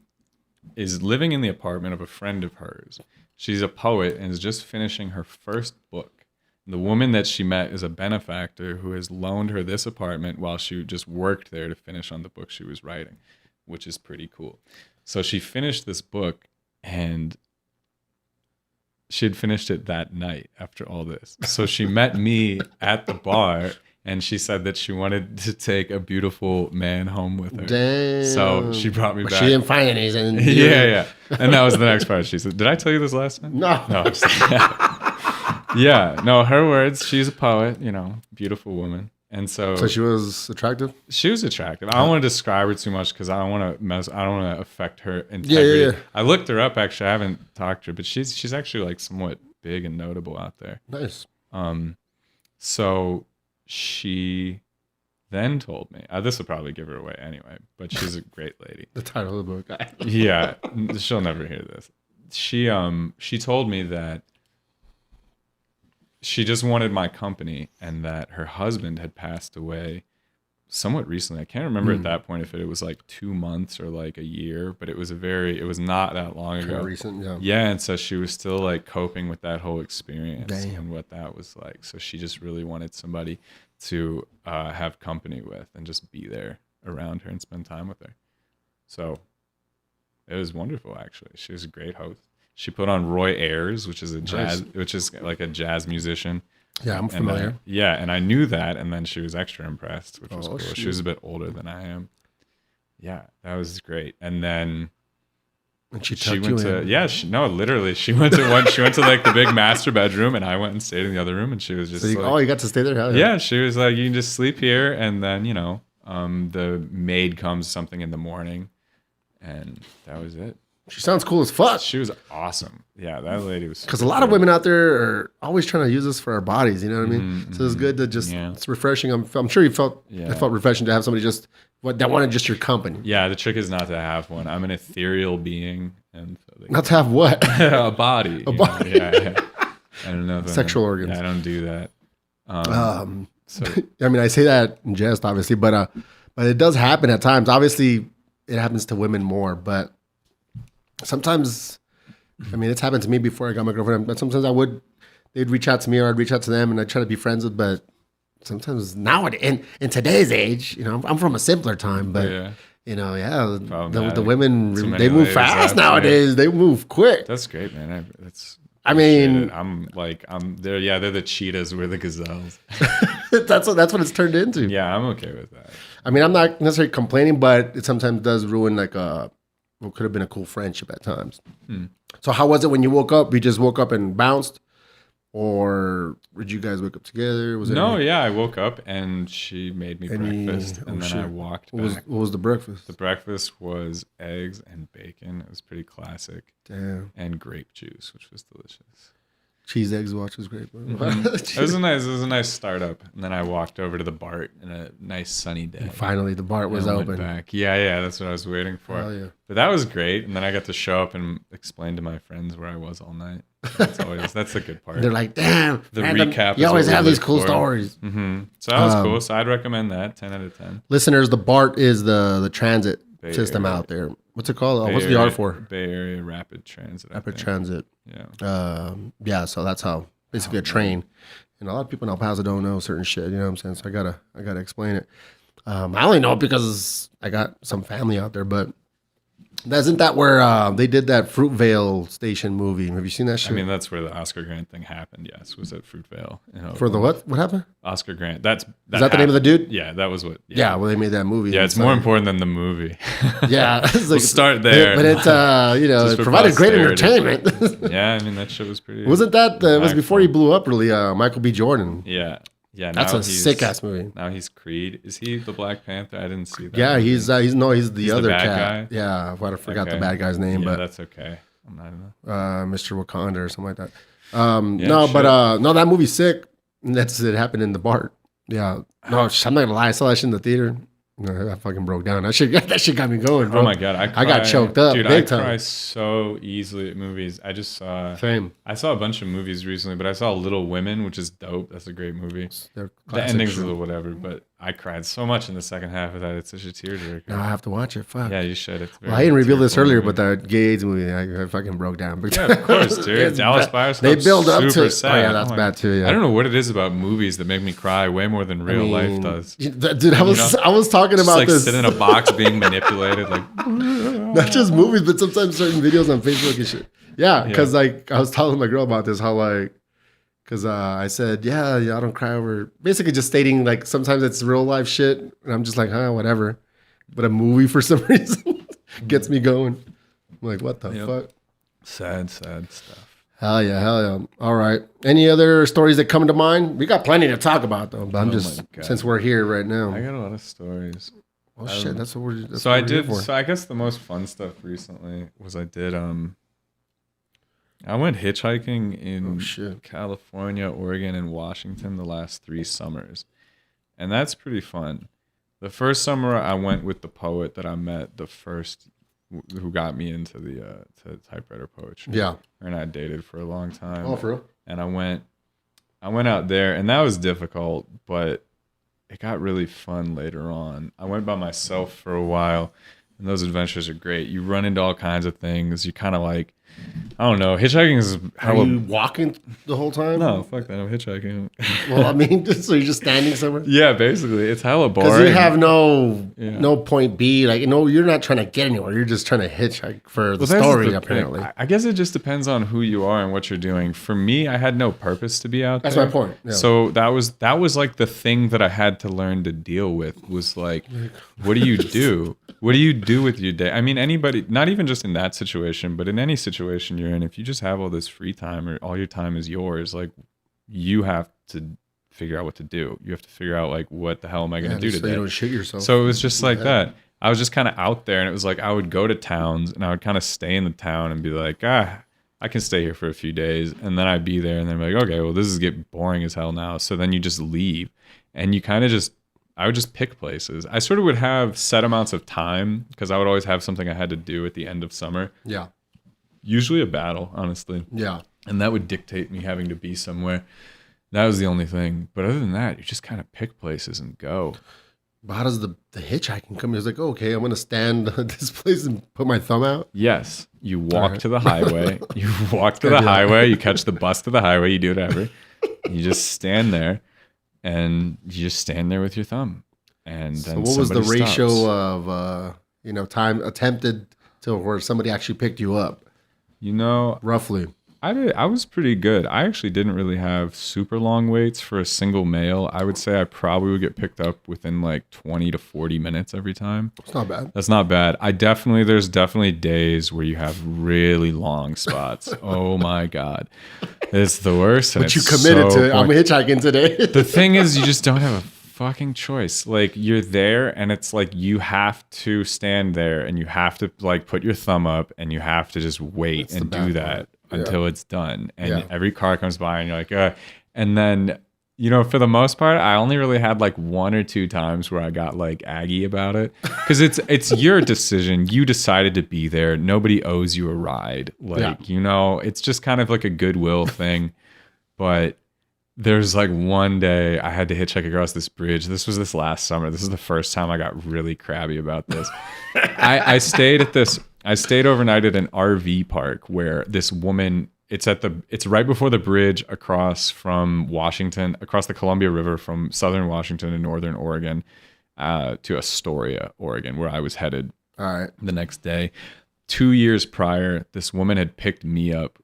is living in the apartment of a friend of hers. She's a poet and is just finishing her first book. The woman that she met is a benefactor who has loaned her this apartment while she just worked there to finish on the book she was writing, which is pretty cool. So she finished this book, and she had finished it that night after all this. So she met me at the bar, and she said that she wanted to take a beautiful man home with her. Damn. So she brought me back. She didn't find any. Yeah. And that was the next part. She said, did I tell you this last time? No. Yeah. No, her words. She's a poet, beautiful woman. And so she was attractive? She was attractive. I don't want to describe her too much because I don't want to affect her integrity. Yeah. I looked her up, actually. I haven't talked to her, but she's actually like somewhat big and notable out there. Nice. So she then told me, this will probably give her away anyway, but she's a great lady. The title of the book. Yeah, she'll never hear this. She told me that she just wanted my company and that her husband had passed away somewhat recently. I can't remember at that point if it was like 2 months or like a year, but it was not that long ago. Kind of recent, yeah. Yeah, and so she was still like coping with that whole experience. Damn. And what that was like. So she just really wanted somebody to have company with and just be there around her and spend time with her. So it was wonderful, actually. She was a great host. She put on Roy Ayers, which is like a jazz musician. Yeah, I'm familiar. And I knew that, and then she was extra impressed, which was cool. Shoot. She was a bit older than I am. Yeah, that was great. And then she went to literally she went to like the big master bedroom, and I went and stayed in the other room, and she was just you got to stay there? Hell yeah. Yeah, she was like, you can just sleep here, and then the maid comes something in the morning, and that was it. She sounds cool as fuck. She was awesome. Yeah, that lady was. Because a lot of women out there are always trying to use this for our bodies. You know what I mean? So it's good to just. It's refreshing. I'm sure it felt refreshing to have somebody just that wanted just your company. Yeah, the trick is not to have one. I'm an ethereal being, and so not to have what? A body. A body. Yeah. I don't know. Sexual organs. Yeah, I don't do that. So I mean, I say that in jest, obviously, but it does happen at times. Obviously, it happens to women more, but sometimes, I mean, it's happened to me before I got my girlfriend. But sometimes they'd reach out to me, or I'd reach out to them, and I'd try to be friends with. But sometimes now, in today's age, you know, I'm from a simpler time, but you know, the women they move fast nowadays. They move quick. That's great, man. I mean, I'm there. Yeah, they're the cheetahs. We're the gazelles. that's what it's turned into. Yeah, I'm okay with that. I mean, I'm not necessarily complaining, but it sometimes does ruin like what could have been a cool friendship at times. So how was it when you woke up? You just woke up and bounced, or did you guys wake up together? I woke up and she made me breakfast, and then I walked back. What was the breakfast? The breakfast was eggs and bacon. It was pretty classic. Damn. And grape juice, which was delicious. Cheese, eggs, watch was great. It was a nice startup. And then I walked over to the BART in a nice sunny day. And finally, the BART was open. Back. Yeah, that's what I was waiting for. Oh, yeah. But that was great. And then I got to show up and explain to my friends where I was all night. That's the good part. They're like, damn. The recap. You always have these cool stories. Mm-hmm. So that was cool. So I'd recommend that. 10 out of 10. Listeners, the BART is the transit system out there. What's it called? What's the R for? Bay Area Rapid Transit. Rapid Transit. Yeah. So that's how basically a train. And a lot of people in El Paso don't know certain shit. You know what I'm saying? So I gotta explain it. I only know it because I got some family out there, but isn't that where they did that Fruitvale Station movie? Have you seen that shit? I mean, that's where the Oscar Grant thing happened. Yes, was at Fruitvale. For the what? What happened? Oscar Grant. Is that the name of the dude? Yeah, that was what. Yeah, well, they made that movie. Yeah, it's more important than the movie. Yeah, it's like, we'll start there. But it's it provided great entertainment. Yeah, I mean that shit was pretty. Wasn't that it was before he blew up? Really, Michael B. Jordan. Yeah. Yeah, that's a sick ass movie. Now he's Creed. Is he the Black Panther? I didn't see that. Yeah, he's the other bad cat. Guy? Yeah, I forgot the bad guy's name, but that's okay. I'm not in Mr. Wakanda or something like that. That movie's sick. It happened in the BART. Yeah, no, I'm not gonna lie. I saw that shit in the theater. I fucking broke down. That shit got me going, bro. Oh my god, I got choked up. Dude, big I cry so easily at movies. I just saw. Same. I saw a bunch of movies recently, but I saw Little Women, which is dope. That's a great movie. The ending's a little whatever, but I cried so much in the second half of that. It's such a tearjerker. Now I have to watch it. Fuck. Yeah, you should. Well, I didn't reveal this earlier, but the gay AIDS movie, I fucking broke down. Yeah, of course, dude. Dallas Buyers Club. They build up to. Sad. Oh yeah, that's bad too. Yeah. I don't know what it is about movies that make me cry way more than real life does. Dude, I was talking about like this. Sit in a box being manipulated, like not just movies, but sometimes certain videos on Facebook and shit. Yeah, because like I was telling my girl about this, how like. Because I said, yeah, I don't cry over. Basically, just stating like sometimes it's real life shit, and I'm just like, whatever. But a movie for some reason gets me going. I'm like, what the fuck? Sad stuff. Hell yeah. All right. Any other stories that come to mind? We got plenty to talk about though. But I'm since we're here right now. I got a lot of stories. Oh shit, that's what we're. So I did. So I guess the most fun stuff recently was I did. I went hitchhiking in California, Oregon, and Washington the last 3 summers. And that's pretty fun. The first summer I went with the poet that I met, who got me into the to typewriter poetry. Yeah. Her and I dated for a long time. Oh, for real? And I went out there, and that was difficult, but it got really fun later on. I went by myself for a while, and those adventures are great. You run into all kinds of things. You kind of like, I don't know. Hitchhiking is Are you walking the whole time? No, fuck that. I'm hitchhiking. Well, I mean, so you're just standing somewhere? Yeah, basically. It's hella boring. Because you have no point B. Like, you're not trying to get anywhere. You're just trying to hitchhike for the story, apparently. I guess it just depends on who you are and what you're doing. For me, I had no purpose to be out there. That's my point. Yeah. So that was like the thing that I had to learn to deal with was like, what do you do? What do you do with your day? I mean, anybody, not even just in that situation, but in any situation you're in, if you just have all this free time or all your time is yours, like you have to figure out what to do. You have to figure out like, what the hell am I going to do today? So you don't shoot yourself. So it was just like that. I was just kind of out there, and it was like I would go to towns and I would kind of stay in the town and be like, I can stay here for a few days, and then I'd be there and then be like, okay, well, this is getting boring as hell now. So then you just leave, and you kind of just, I would just pick places. I sort of would have set amounts of time because I would always have something I had to do at the end of summer. Yeah. Usually a battle, honestly. Yeah. And that would dictate me having to be somewhere. That was the only thing. But other than that, you just kind of pick places and go. But how does the hitchhiking come? It's like, okay, I'm going to stand at this place and put my thumb out. Yes. You walk to the highway. You walk to the highway. You catch the bus to the highway. You do whatever. You just stand there, and you just stand there with your thumb. And then so what was the ratio stops. of time attempted to where somebody actually picked you up? Roughly. I was pretty good. I actually didn't really have super long waits for a single male. I would say I probably would get picked up within like 20 to 40 minutes every time. It's not bad. That's not bad. There's definitely days where you have really long spots. Oh my God. It's the worst. But you committed to it. I'm hitchhiking today. The thing is, you just don't have a fucking choice. Like, you're there, and it's like you have to stand there, and you have to like put your thumb up, and you have to just wait and do that until it's done. And every car comes by, and you're like, and then, for the most part, I only really had like 1 or 2 times where I got like aggy about it, because it's your decision. You decided to be there. Nobody owes you a ride. Like, it's just kind of like a goodwill thing. But there's like one day I had to hitchhike across this bridge. This was this last summer. This is the first time I got really crabby about this. I stayed overnight at an RV park where this woman, it's right before the bridge across from Washington, across the Columbia River from southern Washington and northern Oregon to Astoria, Oregon, where I was headed the next day. 2 years prior, this woman had picked me up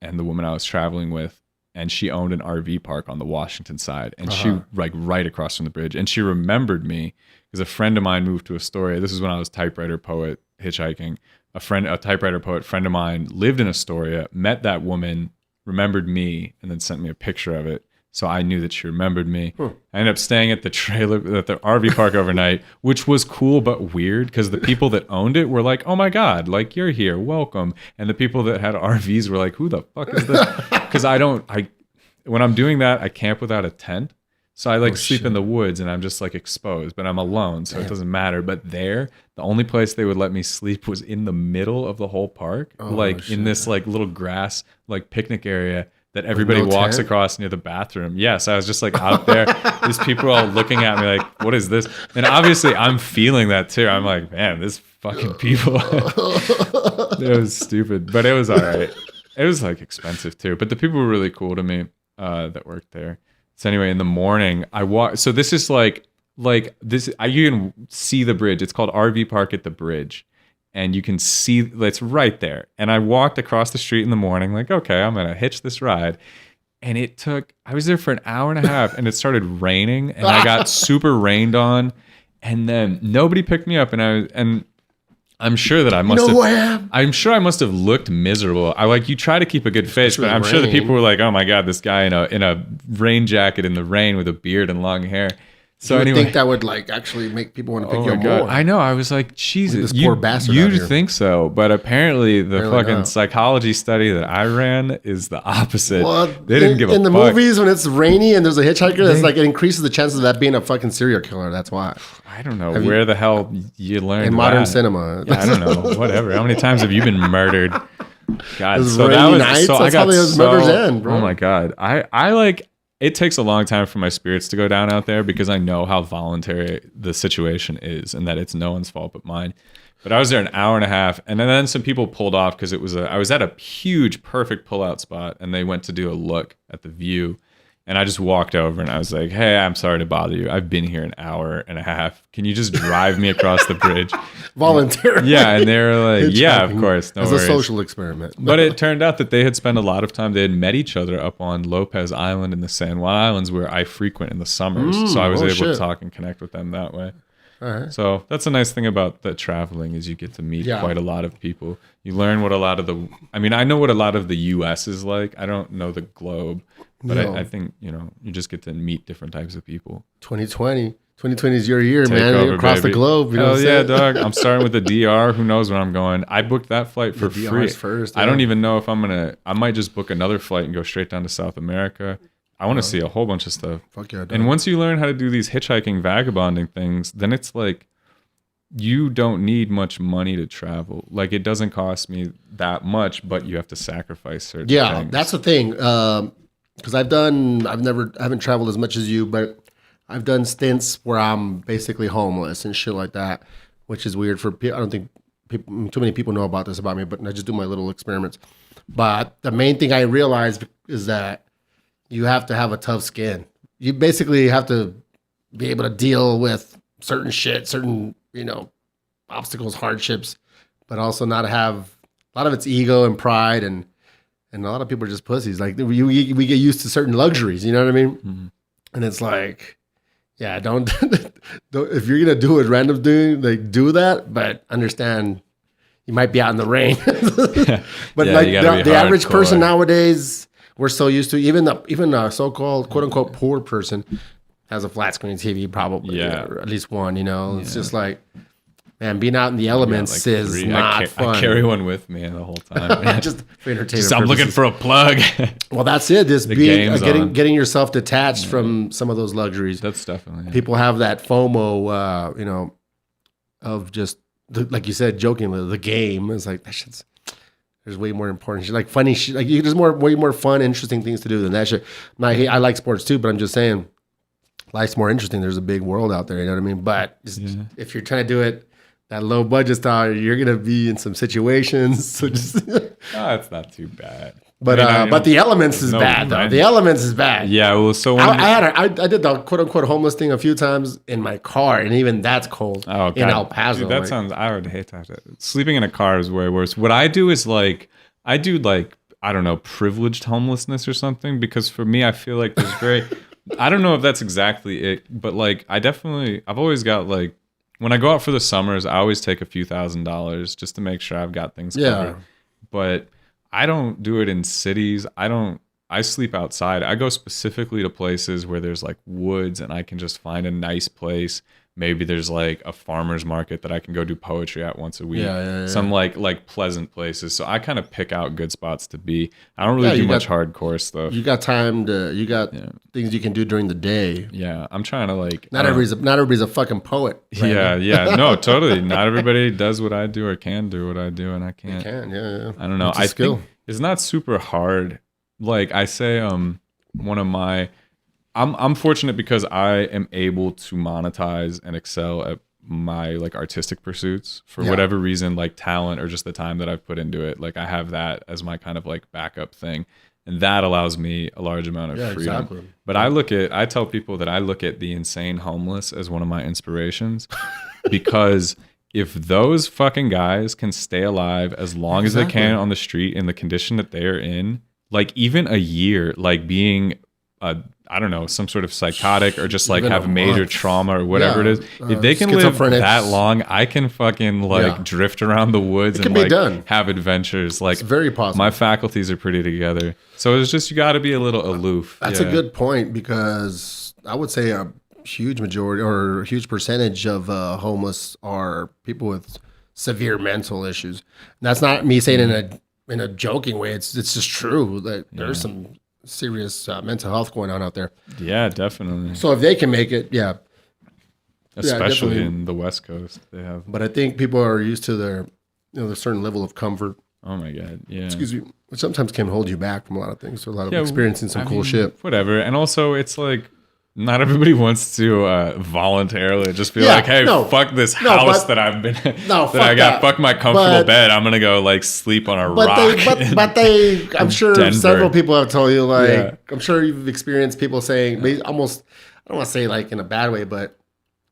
and the woman I was traveling with, and she owned an RV park on the Washington side, and she like right across from the bridge. And she remembered me because a friend of mine moved to Astoria. This is when I was typewriter poet hitchhiking. A typewriter poet friend of mine lived in Astoria, met that woman, remembered me, and then sent me a picture of it. So I knew that she remembered me. I ended up staying at the RV park overnight, which was cool but weird because the people that owned it were like, "Oh my God, like you're here, welcome." And the people that had RVs were like, "Who the fuck is this?" Because when I'm doing that, I camp without a tent. So I sleep in the woods, and I'm just like exposed, but I'm alone, so it doesn't matter. But there, the only place they would let me sleep was in the middle of the whole park, in this like little grass like picnic area that everybody walks across near the bathroom. Yes, I was just like out there. These people are all looking at me like, what is this? And obviously I'm feeling that too. I'm like, man, this fucking people. It was stupid, but it was all right. It was like expensive too, but the people were really cool to me that worked there. So anyway, in the morning I walk. So this is like this, you can see the bridge. It's called RV Park at the Bridge. And you can see it's right there. And I walked across the street in the morning, like, okay, I'm going to hitch this ride. And I was there for an hour and a half, and it started raining, and I got super rained on. And then nobody picked me up, and I'm sure that I must have. I'm sure I must have looked miserable. You try to keep a good face, but I'm sure the people were like, "Oh my God, this guy in a rain jacket in the rain with a beard and long hair." So I think that would actually make people want to pick you up more. I know. I was like, Jesus, this poor bastard. You'd think so, but apparently the fucking psychology study that I ran is the opposite. Well, they didn't give a fuck. In the movies, when it's rainy and there's a hitchhiker, it increases the chances of that being a fucking serial killer. That's why. I don't know where the hell you learned in modern cinema. Yeah, I don't know. Whatever. How many times have you been murdered? God, so that's how those murders end, bro. Oh my God, I it takes a long time for my spirits to go down out there because I know how voluntary the situation is and that it's no one's fault but mine. But I was there an hour and a half, and then some people pulled off because I was at a huge, perfect pullout spot, and they went to do a look at the view. And I just walked over and I was like, "Hey, I'm sorry to bother you. I've been here an hour and a half. Can you just drive me across the bridge?" Voluntarily. Yeah, and they were like, "Yeah, of course, no worries." It's a social experiment. But it turned out that they had spent a lot of time. They had met each other up on Lopez Island in the San Juan Islands, where I frequent in the summers. So I was able to talk and connect with them that way. All right. So that's a nice thing about the traveling is you get to meet quite a lot of people. You learn what I know what a lot of the U.S. is like. I don't know the globe. But I think, you just get to meet different types of people. 2020, 2020 is your year, Take man. over, Across baby. the globe. You know Hell what I'm yeah, saying? dog. I'm starting with the DR. Who knows where I'm going? I booked that flight for The free. DR's first, I don't yeah. even know if I'm gonna. I might just book another flight and go straight down to South America. I want to see a whole bunch of stuff. Fuck yeah, dog. And once you learn how to do these hitchhiking, vagabonding things, then it's like you don't need much money to travel. Like it doesn't cost me that much, but you have to sacrifice certain things. That's the thing. Because I haven't traveled as much as you, but I've done stints where I'm basically homeless and shit like that, which is weird for people. I don't think too many people know about this about me, but I just do my little experiments. But the main thing I realized is that you have to have a tough skin. You basically have to be able to deal with certain shit, certain, obstacles, hardships, but also not have a lot of it's ego and pride, and a lot of people are just pussies. Like we get used to certain luxuries, you know what I mean? Mhm. And it's like, yeah, don't if you're gonna do what random doing, like do that, but understand you might be out in the rain. But Yeah, like you gotta be the average person hardcore. nowadays, we're so used to even a so-called quote unquote poor person has a flat screen TV probably, Yeah. or at least one. It's Yeah. just like, man, being out in the elements Like is three. not fun. I carry one with me the whole time. just for entertainment. I'm looking purposes. for a plug. Well, that's it. Just The being game's on. getting yourself detached from some of those luxuries. That's definitely People have that FOMO, of just like you said, jokingly, the game. It's like that shit's. There's way more important shit, like funny shit. Like there's way more fun, interesting things to do than that shit. I like sports too, but I'm just saying, life's more interesting. There's a big world out there. You know what I mean? But if you're trying to do it that low budget style, you're gonna be in some situations. So just. it's not too bad. But I mean, but the elements is no, bad though. right? The elements is bad. Yeah, well, so when I did the quote unquote homeless thing a few times in my car, and even that's cold Oh, in El Paso. Dude, that like, sounds. I would hate to have to. Sleeping in a car is way worse. What I do is I do I don't know, privileged homelessness or something. Because for me, I feel like there's very. I don't know if that's exactly it, but I've always got when I go out for the summers, I always take a few $1,000s just to make sure I've got things covered. But I don't do it in cities. I sleep outside. I go specifically to places where there's woods and I can just find a nice place. Maybe there's a farmer's market that I can go do poetry at once a week. Yeah. Some pleasant places. So I kind of pick out good spots to be. I don't really do much hardcore stuff. you got things you can do during the day. Yeah, I'm trying to Not everybody's a fucking poet. Yeah, no, totally. Not everybody does what I do or can do what I do, and I can't. You can, yeah. I don't know. It's a I skill. think it's not super hard. I say, one of my, I'm fortunate because I am able to monetize and excel at my artistic pursuits for whatever reason, talent or just the time that I've put into it. I have that as my kind of backup thing, and that allows me a large amount of freedom. Exactly. But I tell people that I look at the insane homeless as one of my inspirations because if those fucking guys can stay alive as long as they can on the street in the condition that they are in, even a year, being I don't know, some sort of psychotic or just Even have a major month. trauma or whatever it is. If they can live schizophrenics. that long, I can fucking drift around the woods It can and be done. have adventures. It's very possible. My faculties are pretty together. So it's just, you got to be a little aloof. That's a good point, because I would say a huge majority or a huge percentage of homeless are people with severe mental issues. And that's not me saying in a joking way. It's just true that there's some serious mental health going on out there. Yeah, definitely. So if they can make it, Especially definitely. in the West Coast, they have. But I think people are used to their certain level of comfort. Oh my God. Yeah. Excuse me. Which sometimes can hold you back from a lot of things. So a lot of Yeah, experiencing some I cool mean, shit. Whatever. And also, it's not everybody wants to voluntarily just be hey, fuck this No, house but- that I've been, No, that I got, that. fuck my comfortable But- bed. I'm going to go sleep on a But rock. I'm sure Denver. several people have told you, Yeah. I'm sure you've experienced people saying, almost, I don't want to say in a bad way, but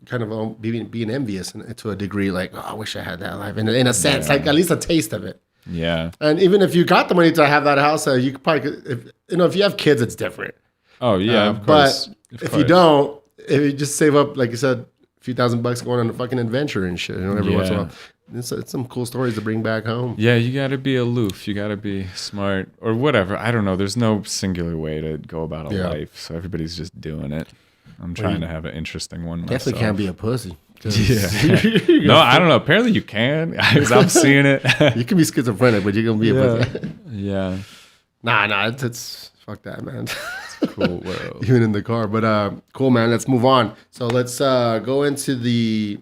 kind of being envious to a degree, I wish I had that life in a sense, at least a taste of it. Yeah. And even if you got the money to have that house, you could probably, if you have kids, it's different. Oh, yeah. Of course. But if you don't, if you just save up, like you said, a few $1,000 going on a fucking adventure and shit, every once in a while. It's some cool stories to bring back home. Yeah, you got to be aloof. You got to be smart or whatever. I don't know. There's no singular way to go about a life. So everybody's just doing it. I'm trying to have an interesting one myself. Definitely can't be a pussy. Yeah. No, I don't know. Apparently you can. I'm seeing it. You can be schizophrenic, but you're gonna be a pussy. Yeah. Nah, it's fuck that, man. Cool world. Even in the car, but cool, man. Let's move on. So let's go into the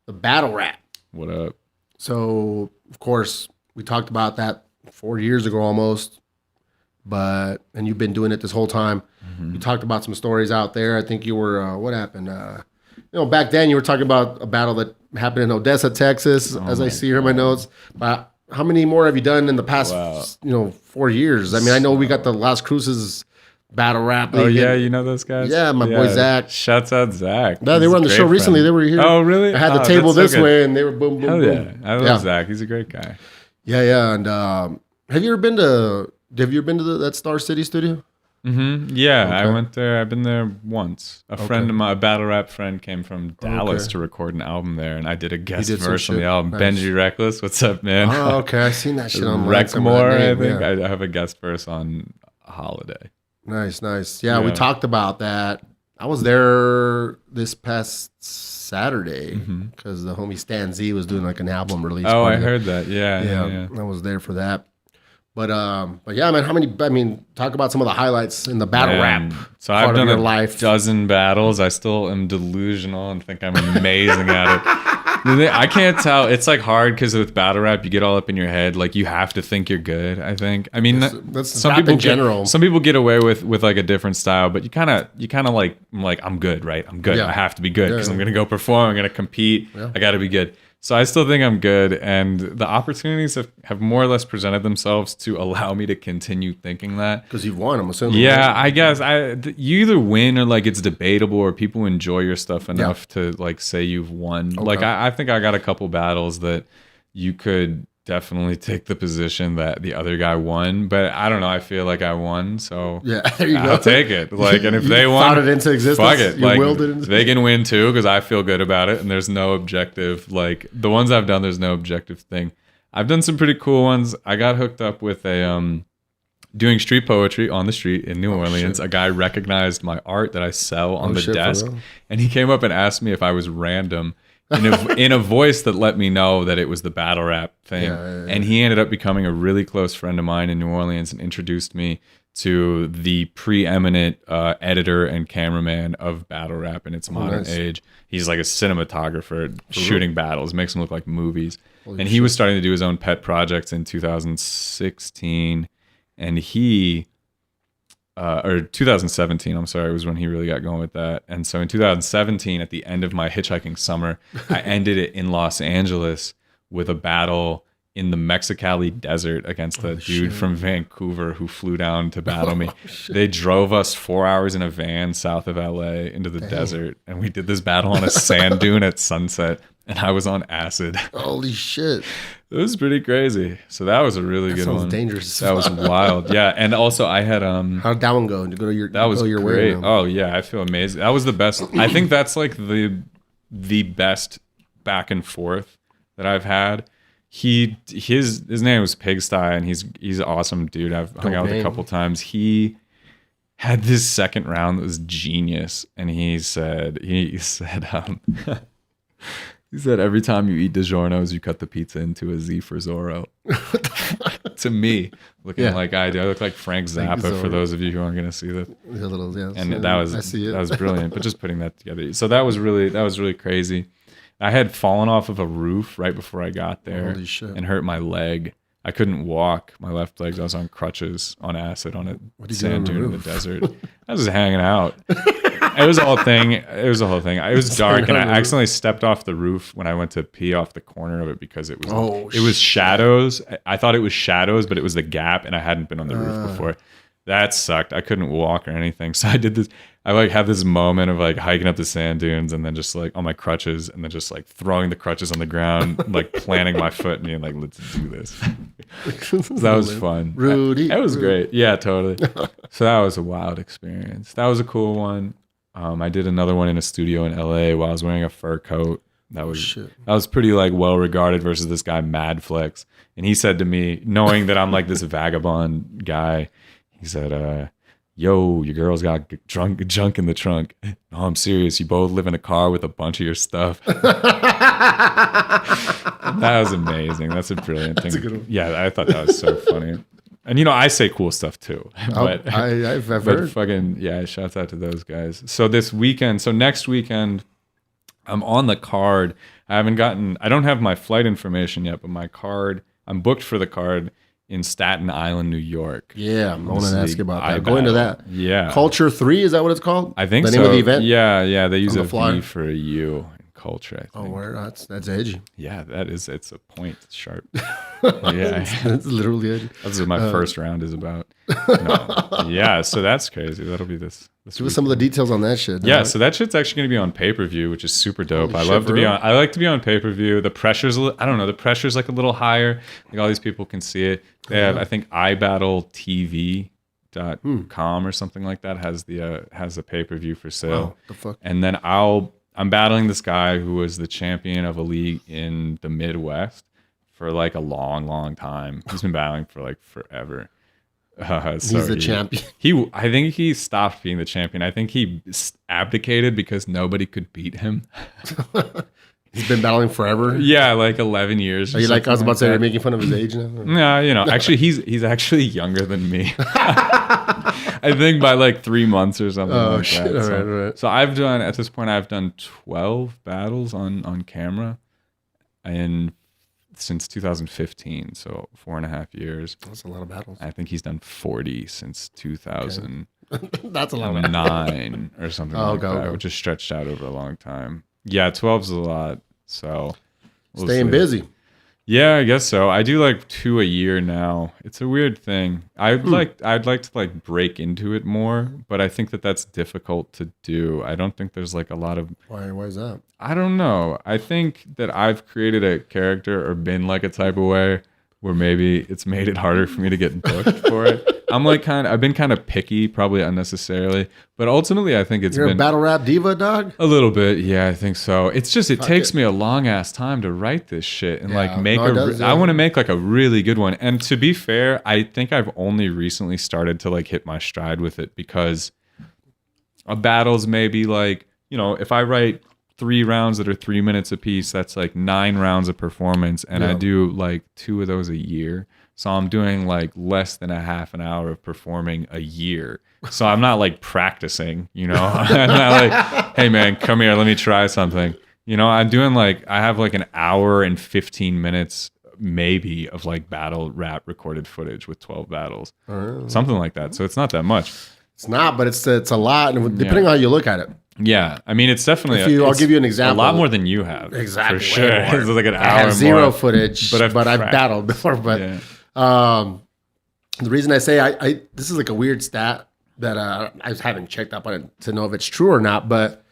battle rap. What up? So of course we talked about that 4 years ago almost, and you've been doing it this whole time. You talked about some stories out there. I think you were what happened? Back then you were talking about a battle that happened in Odessa, Texas, as I see here in my notes. But how many more have you done in the past, 4 years? I mean, I know we got the Las Cruces battle rap. Oh, yeah, you know those guys? Yeah, my boy Zach. Shouts out Zach. No, they were on the show recently. They were here. Oh, really? I had the table this way, and they were boom, boom, Hell boom. yeah. I love Zach. He's a great guy. Yeah. And have you ever been to that Star City studio? Yeah, Okay. I went there. I've been there once. A friend of mine, a battle rap friend, came from Dallas to record an album there, and I did a guest verse on the album. Nice. Benji Reckless, what's up, man? Oh, okay. I seen that shit on Wreckmore, I think. I have a guest verse on Holiday. Nice. Yeah, we talked about that. I was there this past Saturday because the homie Stan Z was doing like an album release. Oh, I heard that. Yeah. I was there for that. But yeah, man. Talk about some of the highlights in the battle rap. So I've done a dozen battles. I still am delusional and think I'm amazing at it. I can't tell. It's like hard because with battle rap, you get all up in your head. Like you have to think you're good. I think. I mean, that's some people in general. Some people get away with like a different style, but you kind of like I'm good, right? I'm good. Yeah. I have to be good because I'm gonna go perform. I'm gonna compete. Yeah. I got to be good. So I still think I'm good, and the opportunities have more or less presented themselves to allow me to continue thinking that. Because you've won, I'm assuming. Yeah, I guess you either win or like it's debatable, or people enjoy your stuff enough to like say you've won. Okay. Like I think I got a couple battles that you could definitely take the position that the other guy won, but I don't know. I feel like I won, so yeah, there you I'll take it. Like, and if they won, thought it into existence. Fuck it. You like, willed it into they can win too because I feel good about it, and there's no objective. Like the ones I've done, there's no objective thing. I've done some pretty cool ones. I got hooked up with a doing street poetry on the street in New Orleans. Shit. A guy recognized my art that I sell on the desk, and he came up and asked me if I was random. In a voice that let me know that it was the battle rap thing. Yeah. And he ended up becoming a really close friend of mine in New Orleans and introduced me to the preeminent editor and cameraman of battle rap in its modern age. He's like a cinematographer shooting battles, makes them look like movies. Holy shit. He was starting to do his own pet projects in 2016, and or 2017, I'm sorry, was when he really got going with that. And so in 2017, at the end of my hitchhiking summer, I ended it in Los Angeles with a battle in the Mexicali desert against a dude from Vancouver who flew down to battle me. They drove us 4 hours in a van south of LA into the desert, and we did this battle on a sand dune at sunset, and I was on acid. Holy shit. It was pretty crazy. So that was a really good one. That sounds dangerous. That was wild. Yeah, and also I had how'd that one go? To go to your that was your great. Way oh yeah, I feel amazing. That was the best. I think that's like the best back and forth that I've had. His name was Pigsty, and he's an awesome dude. I've hung out with a couple times. He had this second round that was genius, and he said he said, every time you eat DiGiorno's, you cut the pizza into a Z for Zorro. To me, looking like I do. I look like Frank Zappa for those of you who aren't going to see that. And that was brilliant. But just putting that together. So that was really crazy. I had fallen off of a roof right before I got there and hurt my leg. I couldn't walk. My left leg, I was on crutches, on acid, on a sand dune in the desert. I was just hanging out. It was a whole thing. It was dark, and I accidentally stepped off the roof when I went to pee off the corner of it because it was shadows. I thought it was shadows, but it was the gap, and I hadn't been on the roof before. That sucked. I couldn't walk or anything. So I did this. I like have this moment of like hiking up the sand dunes and then just like on my crutches and then just like throwing the crutches on the ground, like planting my foot and being like, let's do this. So that was fun. Rudy. That was great. Yeah, totally. So that was a wild experience. That was a cool one. I did another one in a studio in LA while I was wearing a fur coat. That was pretty like well regarded versus this guy Mad Flex. And he said to me, knowing that I'm like this vagabond guy, he said, yo, your girl's got junk in the trunk. No, I'm serious. You both live in a car with a bunch of your stuff. That was amazing. That's a brilliant thing. That's a good one. Yeah, I thought that was so funny. And you know, I say cool stuff too. But I've but heard. fucking yeah, shouts out to those guys. So next weekend, I'm on the card. I don't have my flight information yet, but my card, I'm booked for the card in Staten Island, New York. Yeah, I want to ask you about that. iBattle. Going to that. Yeah. Culture 3, is that what it's called? I think the so. name of the event? Yeah, they use On a the flyer? V for a U in culture, I Oh, think. word. That's edgy. Yeah, it's a point. It's sharp. Yeah. That's literally edgy. That's what my first round is about. No. Yeah, so that's crazy. That'll be this Give us some of the details on that shit. Yeah, dog. so that shit's actually going to be on pay-per-view, which is super dope. Holy I shit, love to for be real? on. I like to be on pay-per-view. The pressure's I don't know. The pressure's like a little higher. Like all these people can see it. They have, I think, iBattleTV.com or something like that has the pay-per-view for sale. Wow, the fuck? And then I'm battling this guy who was the champion of a league in the Midwest for like a long, long time. He's been battling for like forever. He's the champion. I think he stopped being the champion. I think he abdicated because nobody could beat him. He's been battling forever. Yeah, like 11 years. Are you like, I was about to say, that. you're making fun of his age now? No, you know, actually, he's actually younger than me. I think by like 3 months or something. Oh, like shit. that. All right. So at this point, I've done 12 battles on camera, and since 2015, so 4.5 years. That's a lot of battles. I think he's done 40 since 2009 That's a lot of battles. or something Oh, like that, okay. which is stretched out over a long time. Yeah, 12's a lot. So we'll Staying see. busy. Yeah, I guess so. I do like 2 a year now. It's a weird thing. I'd like to like break into it more, but I think that that's difficult to do. I don't think there's like a lot of Why is that? I don't know. I think that I've created a character or been like a type of way where maybe it's made it harder for me to get booked for it. I've been kind of picky, probably unnecessarily, but ultimately I think You're been a battle rap diva, dog? a little bit. Yeah, I think so. It's just, it takes me a long ass time to write this shit and like make it does, I want to make like a really good one. And to be fair, I think I've only recently started to like hit my stride with it because a battle's maybe like, you know, if I write 3 rounds that are 3 minutes apiece, that's like 9 rounds of performance. And I do like 2 of those a year. So I'm doing like less than a half an hour of performing a year. So I'm not like practicing, you know, I'm not like, hey man, come here, let me try something. You know, I'm doing like, I have like an hour and 15 minutes maybe of like battle rap recorded footage with 12 battles, something like that. So it's not that much. It's not, but it's a lot, and depending on how you look at it. Yeah, I mean, it's definitely. I'll give you an example. A lot more than you have. Exactly, for sure. way more. It's like an I hour have zero more. footage, but I've battled before. But Yeah. The reason I say I this is like a weird stat that I haven't checked up on it to know if it's true or not, but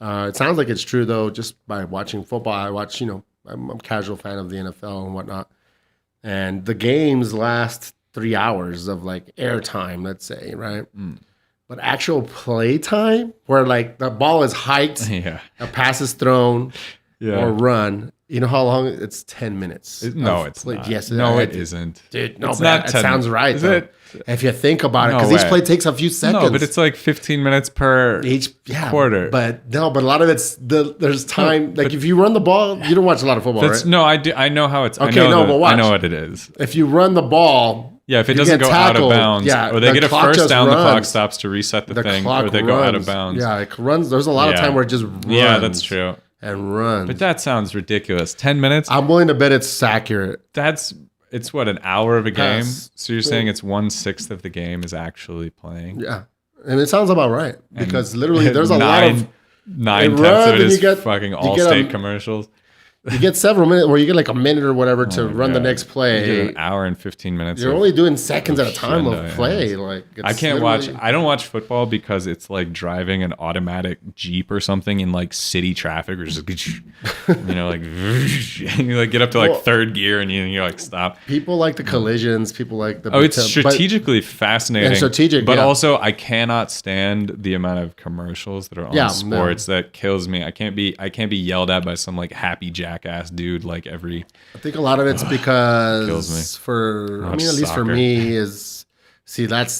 it sounds like it's true though. Just by watching football, I watch. You know, I'm a casual fan of the NFL and whatnot, and the games last 3 hours of like airtime, let's say, right? But actual play time, where like the ball is hiked, Yeah. a pass is thrown, Yeah. or run. You know how long? It's 10 minutes. No, of it's play. not. Yes, No, it isn't. Dude, no, It's but not that 10 sounds right. Is Though. it? If you think about it, No because each way. play takes a few seconds. No, but it's like 15 minutes per each quarter. But a lot of it's there's time. Like if you run the ball, you don't watch a lot of football, right? No, I do. I know how it's. Okay, I know but watch. I know what it is. If you run the ball, Yeah, if it you doesn't get go out of tackled, bounds, yeah, or they the get a clock first just down, the clock runs. stops to reset the the thing, clock or they runs. go out of bounds. Yeah, it runs. There's a lot of time where it just runs. Yeah, that's true. And runs. But that sounds ridiculous. 10 minutes? I'm willing to bet it's accurate. It's what, an hour of a game? Yes. So you're saying it's 1/6 of the game is actually playing? Yeah, and it sounds about right because And literally there's a lot of 9/10 runs of it and is you get- fucking you all get state a- commercials. you get several minutes where you get like a minute or whatever to Oh my run the God. next You play. get an hour and 15 minutes. You're of- only doing seconds at a time Shendo, of yeah. play. Like it's I can't watch. literally- I don't watch football because it's like driving an automatic Jeep or something in like city traffic, or just you know, like and you like get up to like Well- third gear and you're like stop. People like the collisions. People like the. Oh, it's but- strategically fascinating. And strategic, but yeah. also I cannot stand the amount of commercials that are on Yeah, sports. That kills me. I can't be yelled at by some like happy jackass dude like every. I think a lot of it's because Kills me. for. I Watch mean, at least for soccer. me is see that's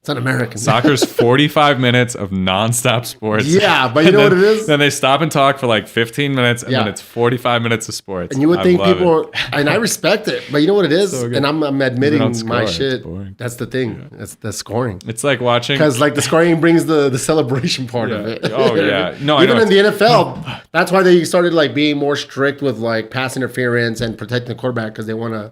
It's un-American. Soccer's 45 minutes of nonstop sports. Yeah, but you know what it is? Then they stop and talk for like 15 minutes, and then it's 45 minutes of sports. And you would think people, and I respect it, but you know what it is? So and I'm admitting my shit. boring. That's the thing. Yeah. That's the scoring. It's like watching. Because like the scoring brings the celebration part of it. Oh, yeah. No, even in the NFL, that's why they started like being more strict with like pass interference and protecting the quarterback because they want to,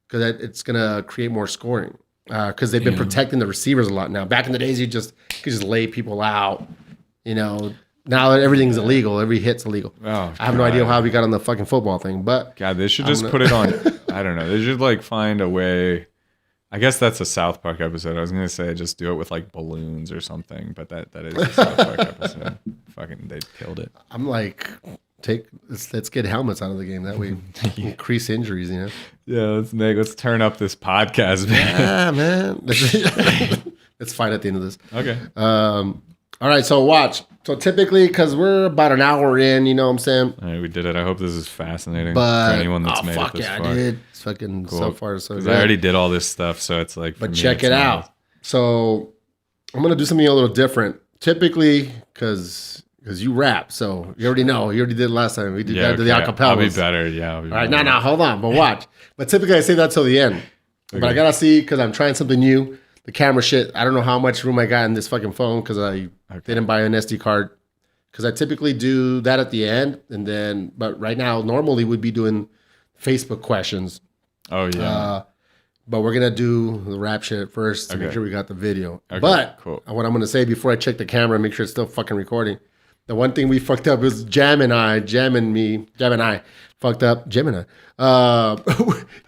because it's going to create more scoring. Because they've been protecting the receivers a lot now. Back in the days, you could just lay people out. You know, now everything's illegal. Every hit's illegal. Oh, I have no idea how we got on the fucking football thing, but God, they should just put it on. I don't know. They should like find a way. I guess that's a South Park episode. I was gonna say just do it with like balloons or something, but that is a South Park episode. Fucking, they killed it. I'm like, let's get helmets out of the game. That way, increase injuries. You know. Yeah, let's turn up this podcast, man. Yeah, man. Let's fight at the end of this. Okay. All right, so watch. So typically, because we're about an hour in, you know what I'm saying? All right, we did it. I hope this is fascinating but, for anyone that's made it this far. I did. It's fucking cool. So far so good. I already did all this stuff, so it's like. But check it out. So I'm gonna do something a little different. Typically, because you rap, so you already know. You already did it last time. We did the acapella. I'll be better. Yeah. All right, now hold on, but watch. But typically, I say that till the end. Okay. But I gotta see because I'm trying something new. The camera shit. I don't know how much room I got in this fucking phone because I didn't buy an SD card. Because I typically do that at the end, and then. But right now, normally we'd be doing Facebook questions. Oh yeah. But we're gonna do the rap shit first to make sure we got the video. Okay, but cool. What I'm gonna say before I check the camera and make sure it's still fucking recording. The one thing we fucked up was Jam and I fucked up. Gemini.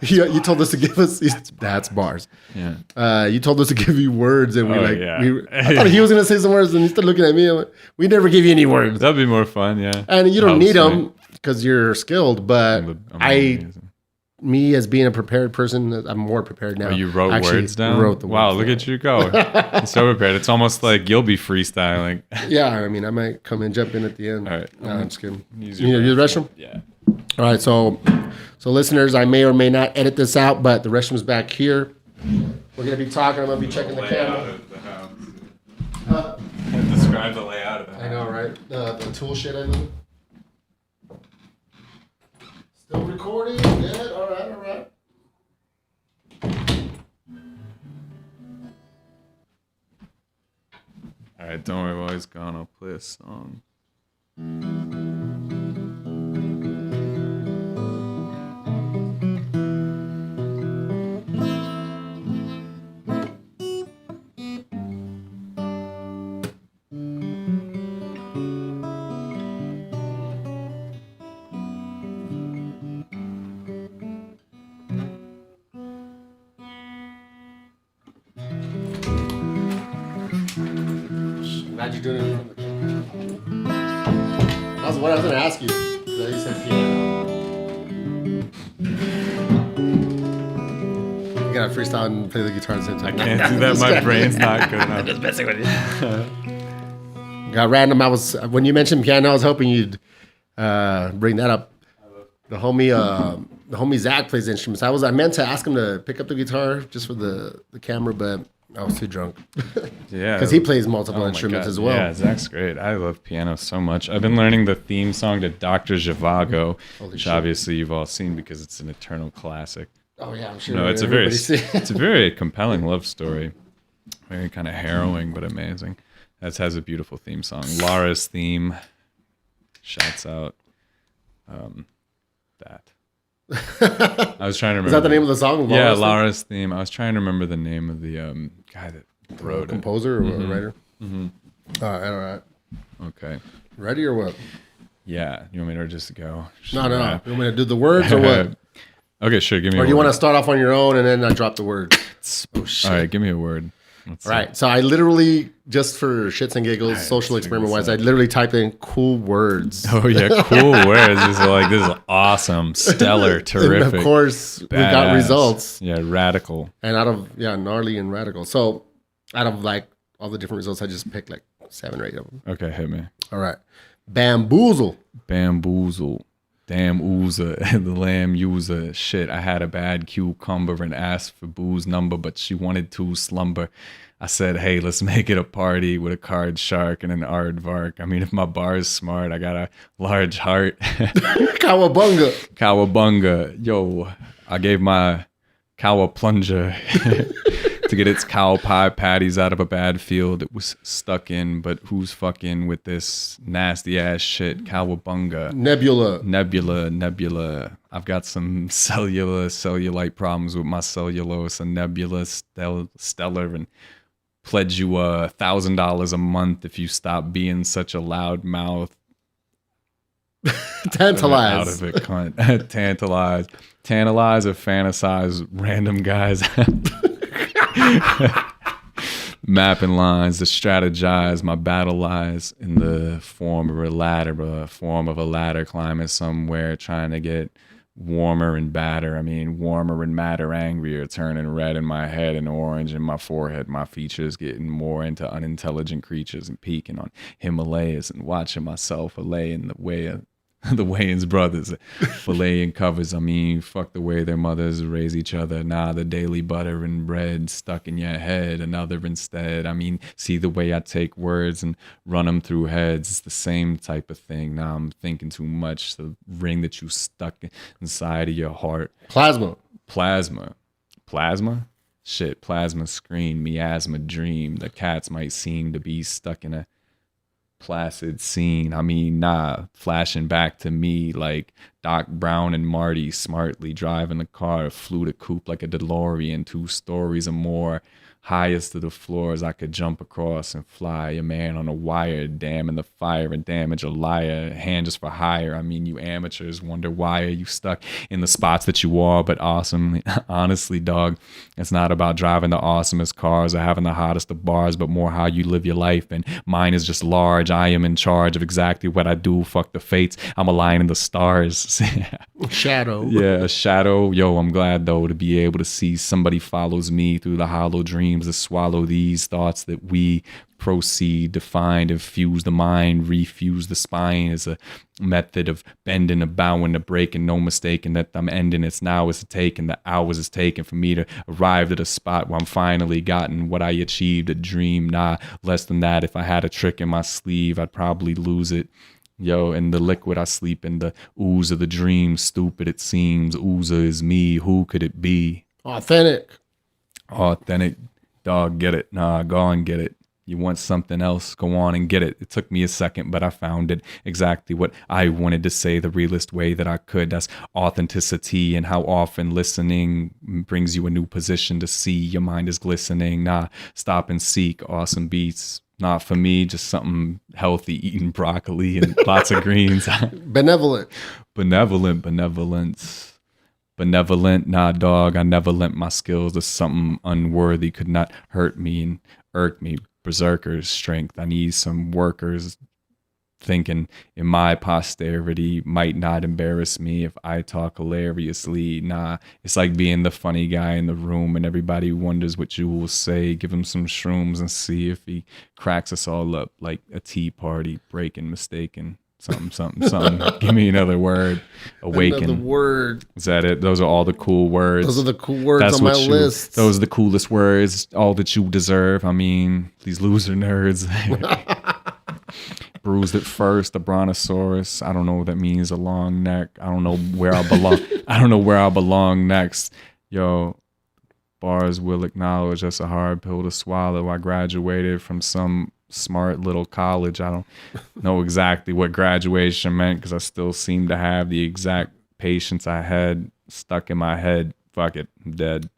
You told us to give us that's bars. Yeah. You told us to give you words, and I thought he was gonna say some words, and he started looking at me. Like, we never give you any words. That'd be more fun, yeah. And you don't need them because you're skilled. But me as being a prepared person, I'm more prepared now. Oh, you wrote words down? Wrote the words. Wow, look at you go. You're so prepared. It's almost like you'll be freestyling. Yeah, I mean, I might come and jump in at the end. All right. No, I'm just kidding. Use You use the restroom? Yeah. All right, so listeners, I may or may not edit this out, but the restroom's back here. We're going to be talking. I'm going to be checking the camera. Describe the layout of the house. I know, right? The tool shit I do. Still recording? Good. All right. All right, don't worry. While he's gone, I'll play a song. Glad you're doing it. That's what I was going to ask you. You said piano. You got to freestyle and play the guitar at the same time. I can't do that. My brain's not good enough. I'm just messing with you. Got random. When you mentioned piano, I was hoping you'd bring that up. The homie Zach plays instruments. I meant to ask him to pick up the guitar just for the camera, but I was too drunk. Yeah. Because he plays multiple instruments as well. Yeah, Zach's great. I love piano so much. I've been learning the theme song to Dr. Zhivago, which obviously you've all seen because it's an eternal classic. Oh, yeah, I'm sure. No, it's a very compelling love story. Very kind of harrowing, but amazing. That has a beautiful theme song. Laura's theme. Shouts out that. I was trying to remember. Is that the name of the song? Laura's theme. I was trying to remember the name of the guy that wrote it. Composer or writer? Mm-hmm. All right. Okay. Ready or what? Yeah. You want me to just go? No. You want me to do the words or what? Okay, sure. Give me a word. Or do you want to start off on your own and then I drop the word? Oh, shit. All right, give me a word. Let's see. Right. So I literally, just for shits and giggles, social experiment wise, I literally typed in cool words. Oh yeah, cool words. This is awesome, stellar, terrific. And of course, we got results. Yeah, radical. And gnarly and radical. So out of like all the different results, I just picked like 7 or 8 of them. Okay, hit me. All right. Bamboozle. Bamboozle. Damn oozer, the lamb user. Shit, I had a bad cucumber and asked for booze number, but she wanted to slumber. I said, hey, let's make it a party with a card shark and an aardvark. I mean, if my bar is smart, I got a large heart. Cowabunga. Cowabunga. Yo, I gave my cow a plunger to get its cow pie patties out of a bad field it was stuck in. But who's fucking with this nasty ass shit? Cowabunga. Nebula. I've got some cellulite problems with my cellulose. A nebula stellar and pledge you $1,000 a month if you stop being such a loud mouth. Tantalize. Out of it, cunt. Tantalize or fantasize random guys. Mapping lines to strategize. My battle lies in the form of a ladder climbing somewhere, trying to get warmer and badder. I mean, warmer and madder, angrier, turning red in my head and orange in my forehead. My features getting more into unintelligent creatures and peeking on Himalayas and watching myself lay in the way of the Wayans brothers filleting covers. I mean, fuck the way their mothers raise each other. Nah, the daily butter and bread stuck in your head, another instead. I mean, see the way I take words and run them through heads. It's the same type of thing. Now I'm thinking too much. The ring that you stuck inside of your heart. Plasma. Shit, plasma screen, miasma dream. The cats might seem to be stuck in a placid scene. I mean, nah, flashing back to me like Doc Brown and Marty smartly driving the car, flew the coupe like a DeLorean, 2 stories or more, highest of the floors I could jump across and fly. A man on a wire, damn in the fire and damage a liar, hand just for hire. I mean, you amateurs wonder why are you stuck in the spots that you are, but awesome. Honestly, dog, it's not about driving the awesomest cars or having the hottest of bars, but more how you live your life. And mine is just large. I am in charge of exactly what I do. Fuck the fates. I'm aligning the stars. Shadow. Yeah, a shadow. Yo, I'm glad though to be able to see somebody follows me through the hollow dreams to swallow these thoughts that we proceed to find and fuse the mind, refuse the spine is a method of bending, a bowing, a breaking, no mistaking that I'm ending. It's now is taken, the hours is taken for me to arrive at a spot where I'm finally gotten what I achieved, a dream. Nah, less than that. If I had a trick in my sleeve, I'd probably lose it. Yo, in the liquid I sleep in, the ooze of the dream, stupid it seems. Ooze is me, who could it be? Authentic, dog, get it. Nah, go and get it. You want something else, go on and get it. It took me a second, but I found it exactly what I wanted to say the realest way that I could. That's authenticity, and how often listening brings you a new position to see. Your mind is glistening. Nah, stop and seek awesome beats. Not for me, just something healthy, eating broccoli and lots of greens. benevolence. Benevolent, nah, dog, I never lent my skills to something unworthy, could not hurt me and irk me. Berserker's strength, I need some workers thinking in my posterity might not embarrass me if I talk hilariously. Nah, it's like being the funny guy in the room and everybody wonders what you will say. Give him some shrooms and see if he cracks us all up like a tea party, breaking, mistaken. Something. Give me another word. Awaken. Another word. Is that it? Those are all the cool words. Those are the cool words on my list. Those are the coolest words. All that you deserve. I mean, these loser nerds. Bruised at first, a brontosaurus. I don't know what that means. A long neck. I don't know where I belong. Next. Yo, bars will acknowledge that's a hard pill to swallow. I graduated from some smart little college. I don't know exactly what graduation meant because I still seem to have the exact patience I had stuck in my head. Fuck it, I'm dead.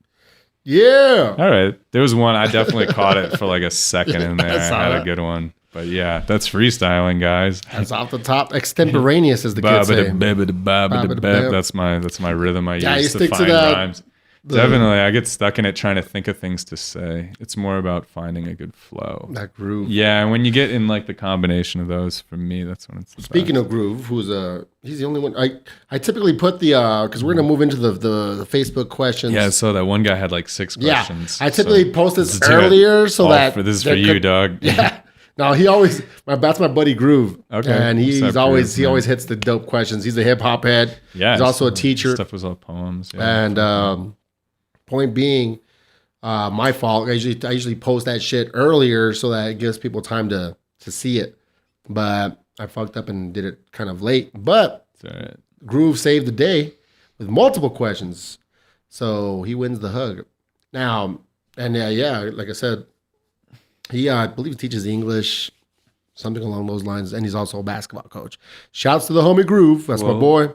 Yeah. All right. There was one. I definitely caught it for like a second in there. I had a good one. But yeah, that's freestyling, guys. That's off the top. Extemporaneous, as the kids say. That's my rhythm I use to find to that. rhymes. Definitely, I get stuck in it trying to think of things to say. It's more about finding a good flow. That groove. Yeah, and when you get in like the combination of those, for me, that's when it's the Speaking best. of groove, he's the only one. I typically put the because we're gonna move into the Facebook questions. Yeah, so that one guy had like 6 questions. I typically post this let's do it. earlier so that this is for you, dog. Yeah. No, that's my buddy Groove. Okay. And What's he up, always Groove, hits the dope questions. He's a hip hop head. Yeah. He's also a teacher. Stuff was all poems. Yeah. And point being, my fault. I usually post that shit earlier so that it gives people time to see it. But I fucked up and did it kind of late. But It's all right. Groove saved the day with multiple questions. So he wins the hug. Now, and like I said, he I believe teaches English, something along those lines, and he's also a basketball coach. Shouts to the homie Groove. That's my boy.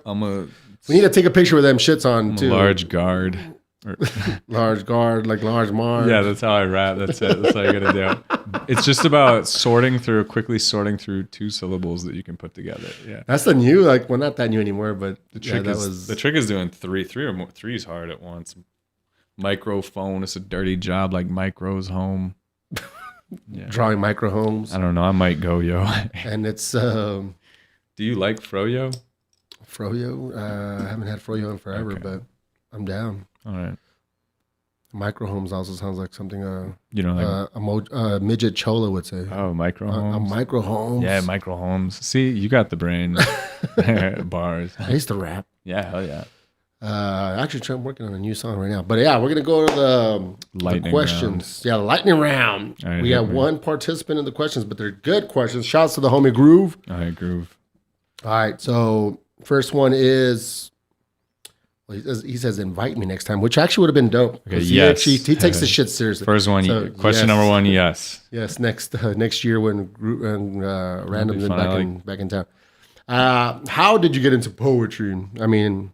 We need to take a picture with them shits on too. Large guard. Large guard, like large Mars. Yeah, that's how I rap. That's it. That's all you gotta do. It's just about quickly sorting through 2 syllables that you can put together. Yeah. That's the new, well, not that new anymore, but The trick is doing three or more. 3's hard at once. Microphone. It's a dirty job. Like micro's home. Yeah. Drawing micro homes. I don't know. I might go, yo. And it's Do you like froyo? Froyo. I haven't had Froyo in forever, but I'm down. All right. Micro homes also sounds like something You know, like a midget chola would say. micro homes. A micro homes. Yeah, micro homes. See, you got the brain. Bars. I used to rap. Yeah, hell yeah. Actually, I'm working on a new song right now. But yeah, we're gonna go to the questions. Yeah, the lightning round. Right, we got one participant in the questions, but they're good questions. Shouts to the homie Groove. All right, Groove. All right, so first one is. Well, he says invite me next time, which actually would have been dope. Okay, yes. He takes the shit seriously. First one, So, question number 1, yes. Yes, next year when Random's back in town. How did you get into poetry? I mean,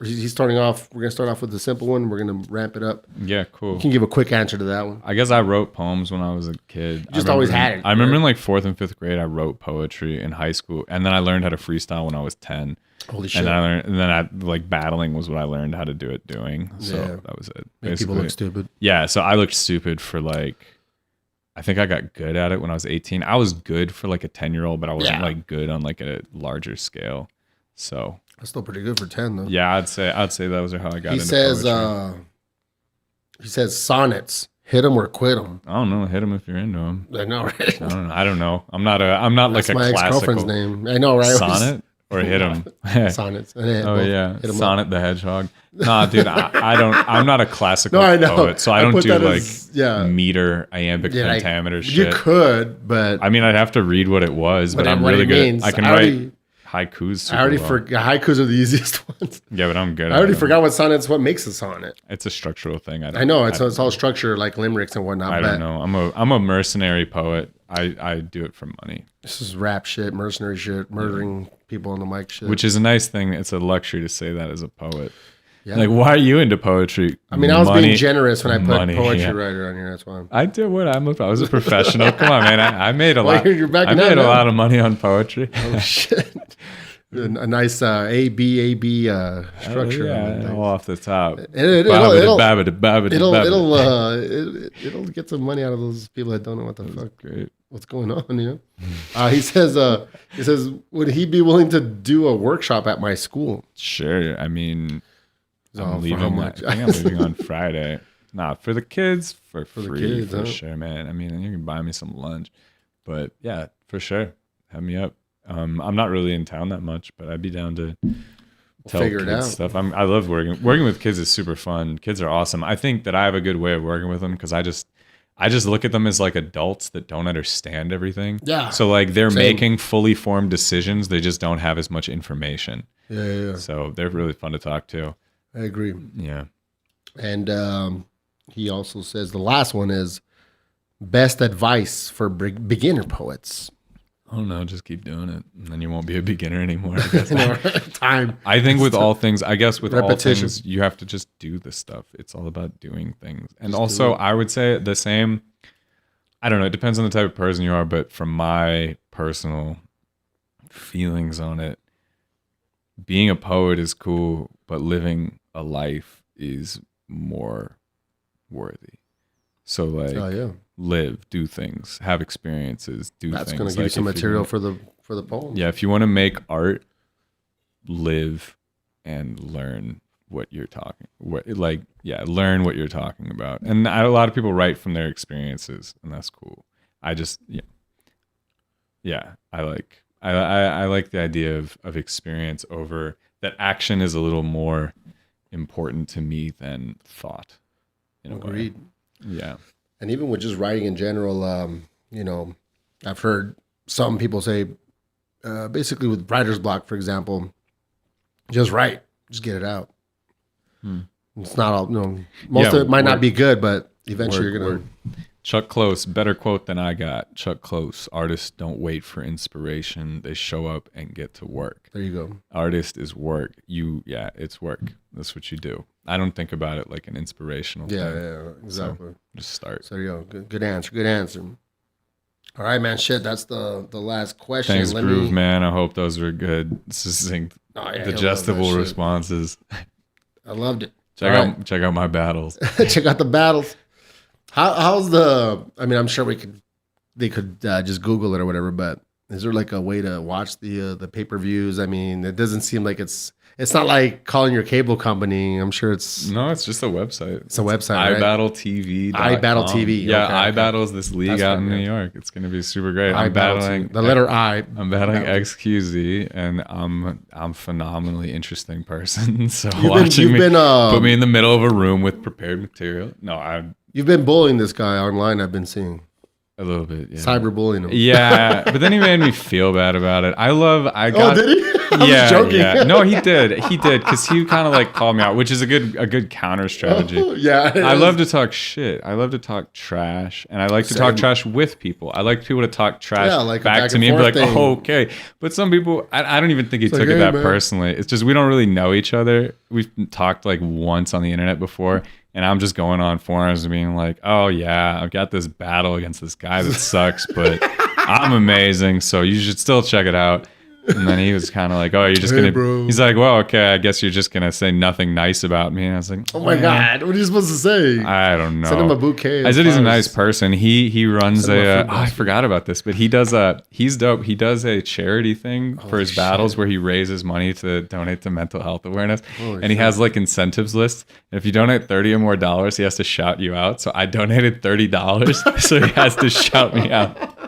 he's starting off. We're gonna start off with the simple one. We're gonna ramp it up. Yeah, cool. You can give a quick answer to that one. I guess I wrote poems when I was a kid. You just always had it. I remember in like 4th and 5th grade, I wrote poetry in high school, and then I learned how to freestyle when I was 10. Holy shit! And then I like battling was what I learned how to do it doing. So that was it. Make people look stupid. Yeah, so I looked stupid for like. I think I got good at it when I was 18. I was good for like a 10-year-old, but I wasn't like good on like a larger scale. So that's still pretty good for 10 though. Yeah, I'd say those are how I got into poetry. He says sonnets. Hit them or quit them. I don't know. Hit them if you're into them. I know, right? I don't know. I'm not like a my classical ex-girlfriend's name. I know, right? Sonnet or hit them. Sonnets. Oh yeah, Sonnet the Hedgehog. Nah, dude, I don't. I'm not a classical poet, so I don't do like meter, iambic, pentameter shit. You could, but I mean, I'd have to read what it was, but I'm really good. I can write haikus. I already forgot. Haikus are the easiest ones. Yeah, but I'm good. I already forgot what sonnets. What makes a sonnet? It's a structural thing. I know it's all structure like limericks and whatnot. I don't know. I'm a mercenary poet. I do it for money. This is rap shit, mercenary shit, murdering people on the mic shit. Which is a nice thing. It's a luxury to say that as a poet. Yeah. Like, why are you into poetry? I mean, I was being generous when I put poetry writer on here. That's why. I did what I was a professional. Come on, man. I made a lot. I made a lot of money on poetry. Oh shit. A nice AB structure. Yeah, all off the top. It'll get some money out of those people that don't know what the fuck. Great. What's going on? You know. He says, would he be willing to do a workshop at my school? Sure. I mean, I'm leaving. I think I'm leaving on Friday. Nah, for the kids, for free, for sure, man. I mean, you can buy me some lunch, but yeah, for sure, hit me up. I'm not really in town that much, but I'd be down to tell kids stuff. I love working with kids is super fun. Kids are awesome. I think that I have a good way of working with them because I just look at them as like adults that don't understand everything. Yeah. So like they're making fully formed decisions. They just don't have as much information. Yeah. So they're really fun to talk to. I agree. Yeah. And he also says the last one is best advice for beginner poets. Oh no, just keep doing it, and then you won't be a beginner anymore. I guess. Time. I think with all things, all things, you have to just do the stuff. It's all about doing things, and also I would say the same. I don't know. It depends on the type of person you are, but from my personal feelings on it, being a poet is cool, but living a life is more worthy. So like, live, do things, have experiences, do things. That's going to give you some material for the poem. Yeah, if you want to make art, live and learn what you're talking. Learn what you're talking about. And a lot of people write from their experiences, and that's cool. Yeah, I like the idea of experience over that. Action is a little more important to me than thought. In a way. Agreed. Yeah. And even with just writing in general, I've heard some people say, basically with writer's block, for example, just write, just get it out. It's not all, most of it might not be good, but eventually you're going to. Chuck Close, better quote than I got. Chuck Close, artists don't wait for inspiration. They show up and get to work. There you go. Artist is work. It's work. That's what you do. I don't think about it like an inspirational thing. Yeah, exactly. So just start. So there you go. Good answer. All right, man. Shit, that's the last question. Thanks, Groove, man. I hope those were good, succinct, digestible responses. I loved it. Check out my battles. Check out the battles. How's the? I mean, I'm sure they could just Google it or whatever. But is there like a way to watch the pay-per-views? I mean, it doesn't seem like it's not like calling your cable company. I'm sure it's just a website. It's a website, right? iBattleTV. iBattle TV. Yeah, okay. iBattle's this league out in New York. It's gonna be super great. I'm battling the letter I. I'm battling XQZ, and I'm a phenomenally interesting person. So you've watching been, put me in the middle of a room with prepared material. No, you've been bullying this guy online. I've been seeing. A little bit, yeah. Cyberbullying him. Yeah, but then he made me feel bad about it. Oh, did he? I was joking. Yeah. No, he did, because he kind of like called me out, which is a good counter strategy. Yeah, I love to talk shit. I love to talk trash, and I like to talk trash with people. I like people to talk trash back to me and be like, "Oh, okay." But some people, I don't even think he took it that personally. It's just we don't really know each other. We've talked like once on the internet before. And I'm just going on forums and being like, oh, yeah, I've got this battle against this guy that sucks, but I'm amazing. So you should still check it out. And then he was kind of like, oh, you're just going to, he's like, well, okay, I guess you're just going to say nothing nice about me. And I was like, oh my God, what are you supposed to say? I don't know. Send him a bouquet. I said he's a nice person. He runs I forgot about this, but he's dope. He does a charity thing for his battles where he raises money to donate to mental health awareness. And he has like incentives lists. And if you donate $30 or more, he has to shout you out. So I donated $30. So he has to shout me out.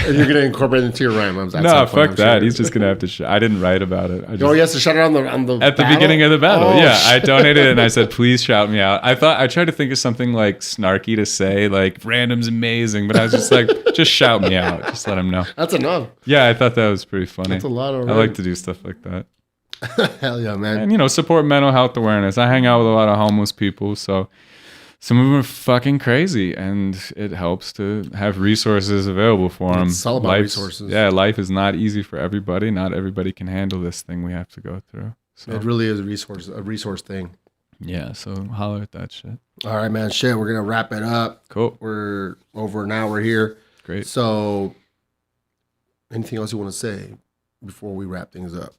And you're gonna incorporate it into your rhyme. No, fuck that. Sure. He's just gonna have to. I didn't write about it. He has to shout it on the at the beginning of the battle. I donated it and I said, please shout me out. I tried to think of something like snarky to say, like random's amazing, but I was just like, just shout me out. Just let him know. That's enough. Yeah, I thought that was pretty funny. That's a lot of. I like to do stuff like that. Hell yeah, man. And support mental health awareness. I hang out with a lot of homeless people, so. Some of them are fucking crazy, and it helps to have resources available for them. It's all about resources. Yeah, life is not easy for everybody. Not everybody can handle this thing we have to go through. So it really is a resource thing. Yeah, so holler at that shit. All right, man. Shit, we're going to wrap it up. Cool. We're over an hour here. Great. So anything else you want to say before we wrap things up?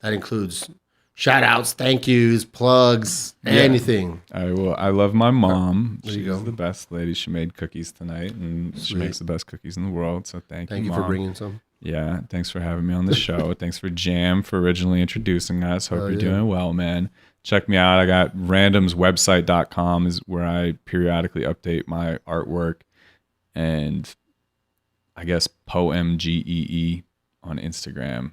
That includes shout outs, thank yous, plugs, anything. I love my mom. She's the best lady. She made cookies tonight, and she makes the best cookies in the world. So thank you, Mom. For bringing some. Yeah, thanks for having me on the show. Thanks for Jam for originally introducing us. Hope you're doing well, man. Check me out. I got randomswebsite.com is where I periodically update my artwork, and I guess POEMGEE on Instagram,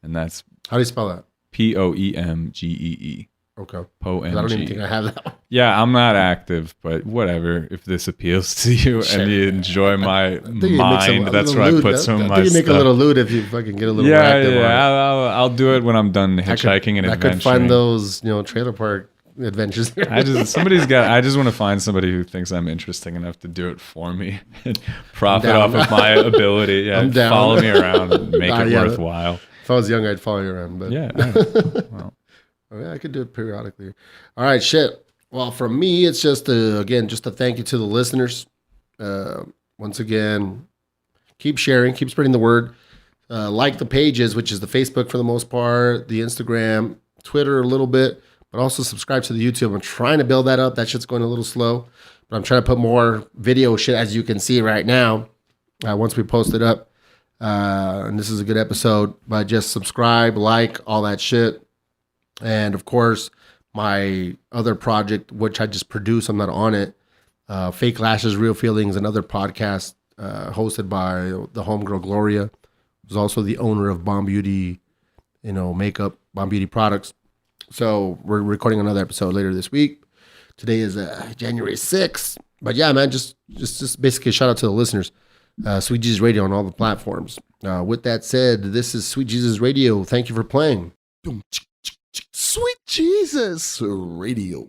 and that's how do you spell that? POEMGEE. Okay. POEMGEE. I don't even think I have that one. Yeah, I'm not active, but whatever. If this appeals to you and you enjoy my mind, that's where I put some of my stuff. You make a little loot if you fucking get a little more active. Yeah, I'll do it when I'm done hitchhiking and adventuring. I could find those, trailer park adventures. I just want to find somebody who thinks I'm interesting enough to do it for me and profit off of my ability. Yeah, follow me around and make it worthwhile. If I was young, I'd follow you around, but well, I could do it periodically. All right, shit. Well, from me, it's just a thank you to the listeners. Once again, keep sharing, keep spreading the word. Like the pages, which is the Facebook for the most part, the Instagram, Twitter a little bit, but also subscribe to the YouTube. I'm trying to build that up. That shit's going a little slow, but I'm trying to put more video shit, as you can see right now, once we post it up. And this is a good episode, but just subscribe, like, all that shit. And of course, my other project, which I just produce, I'm not on it. Fake Lashes, Real Feelings, another podcast hosted by the homegirl Gloria, who's also the owner of Bomb Beauty, makeup, Bomb Beauty products. So we're recording another episode later this week. Today is January 6th. But yeah, man, just basically a shout out to the listeners. Sweet Jesus Radio on all the platforms. With that said, this is Sweet Jesus Radio. Thank you for playing. Sweet Jesus Radio.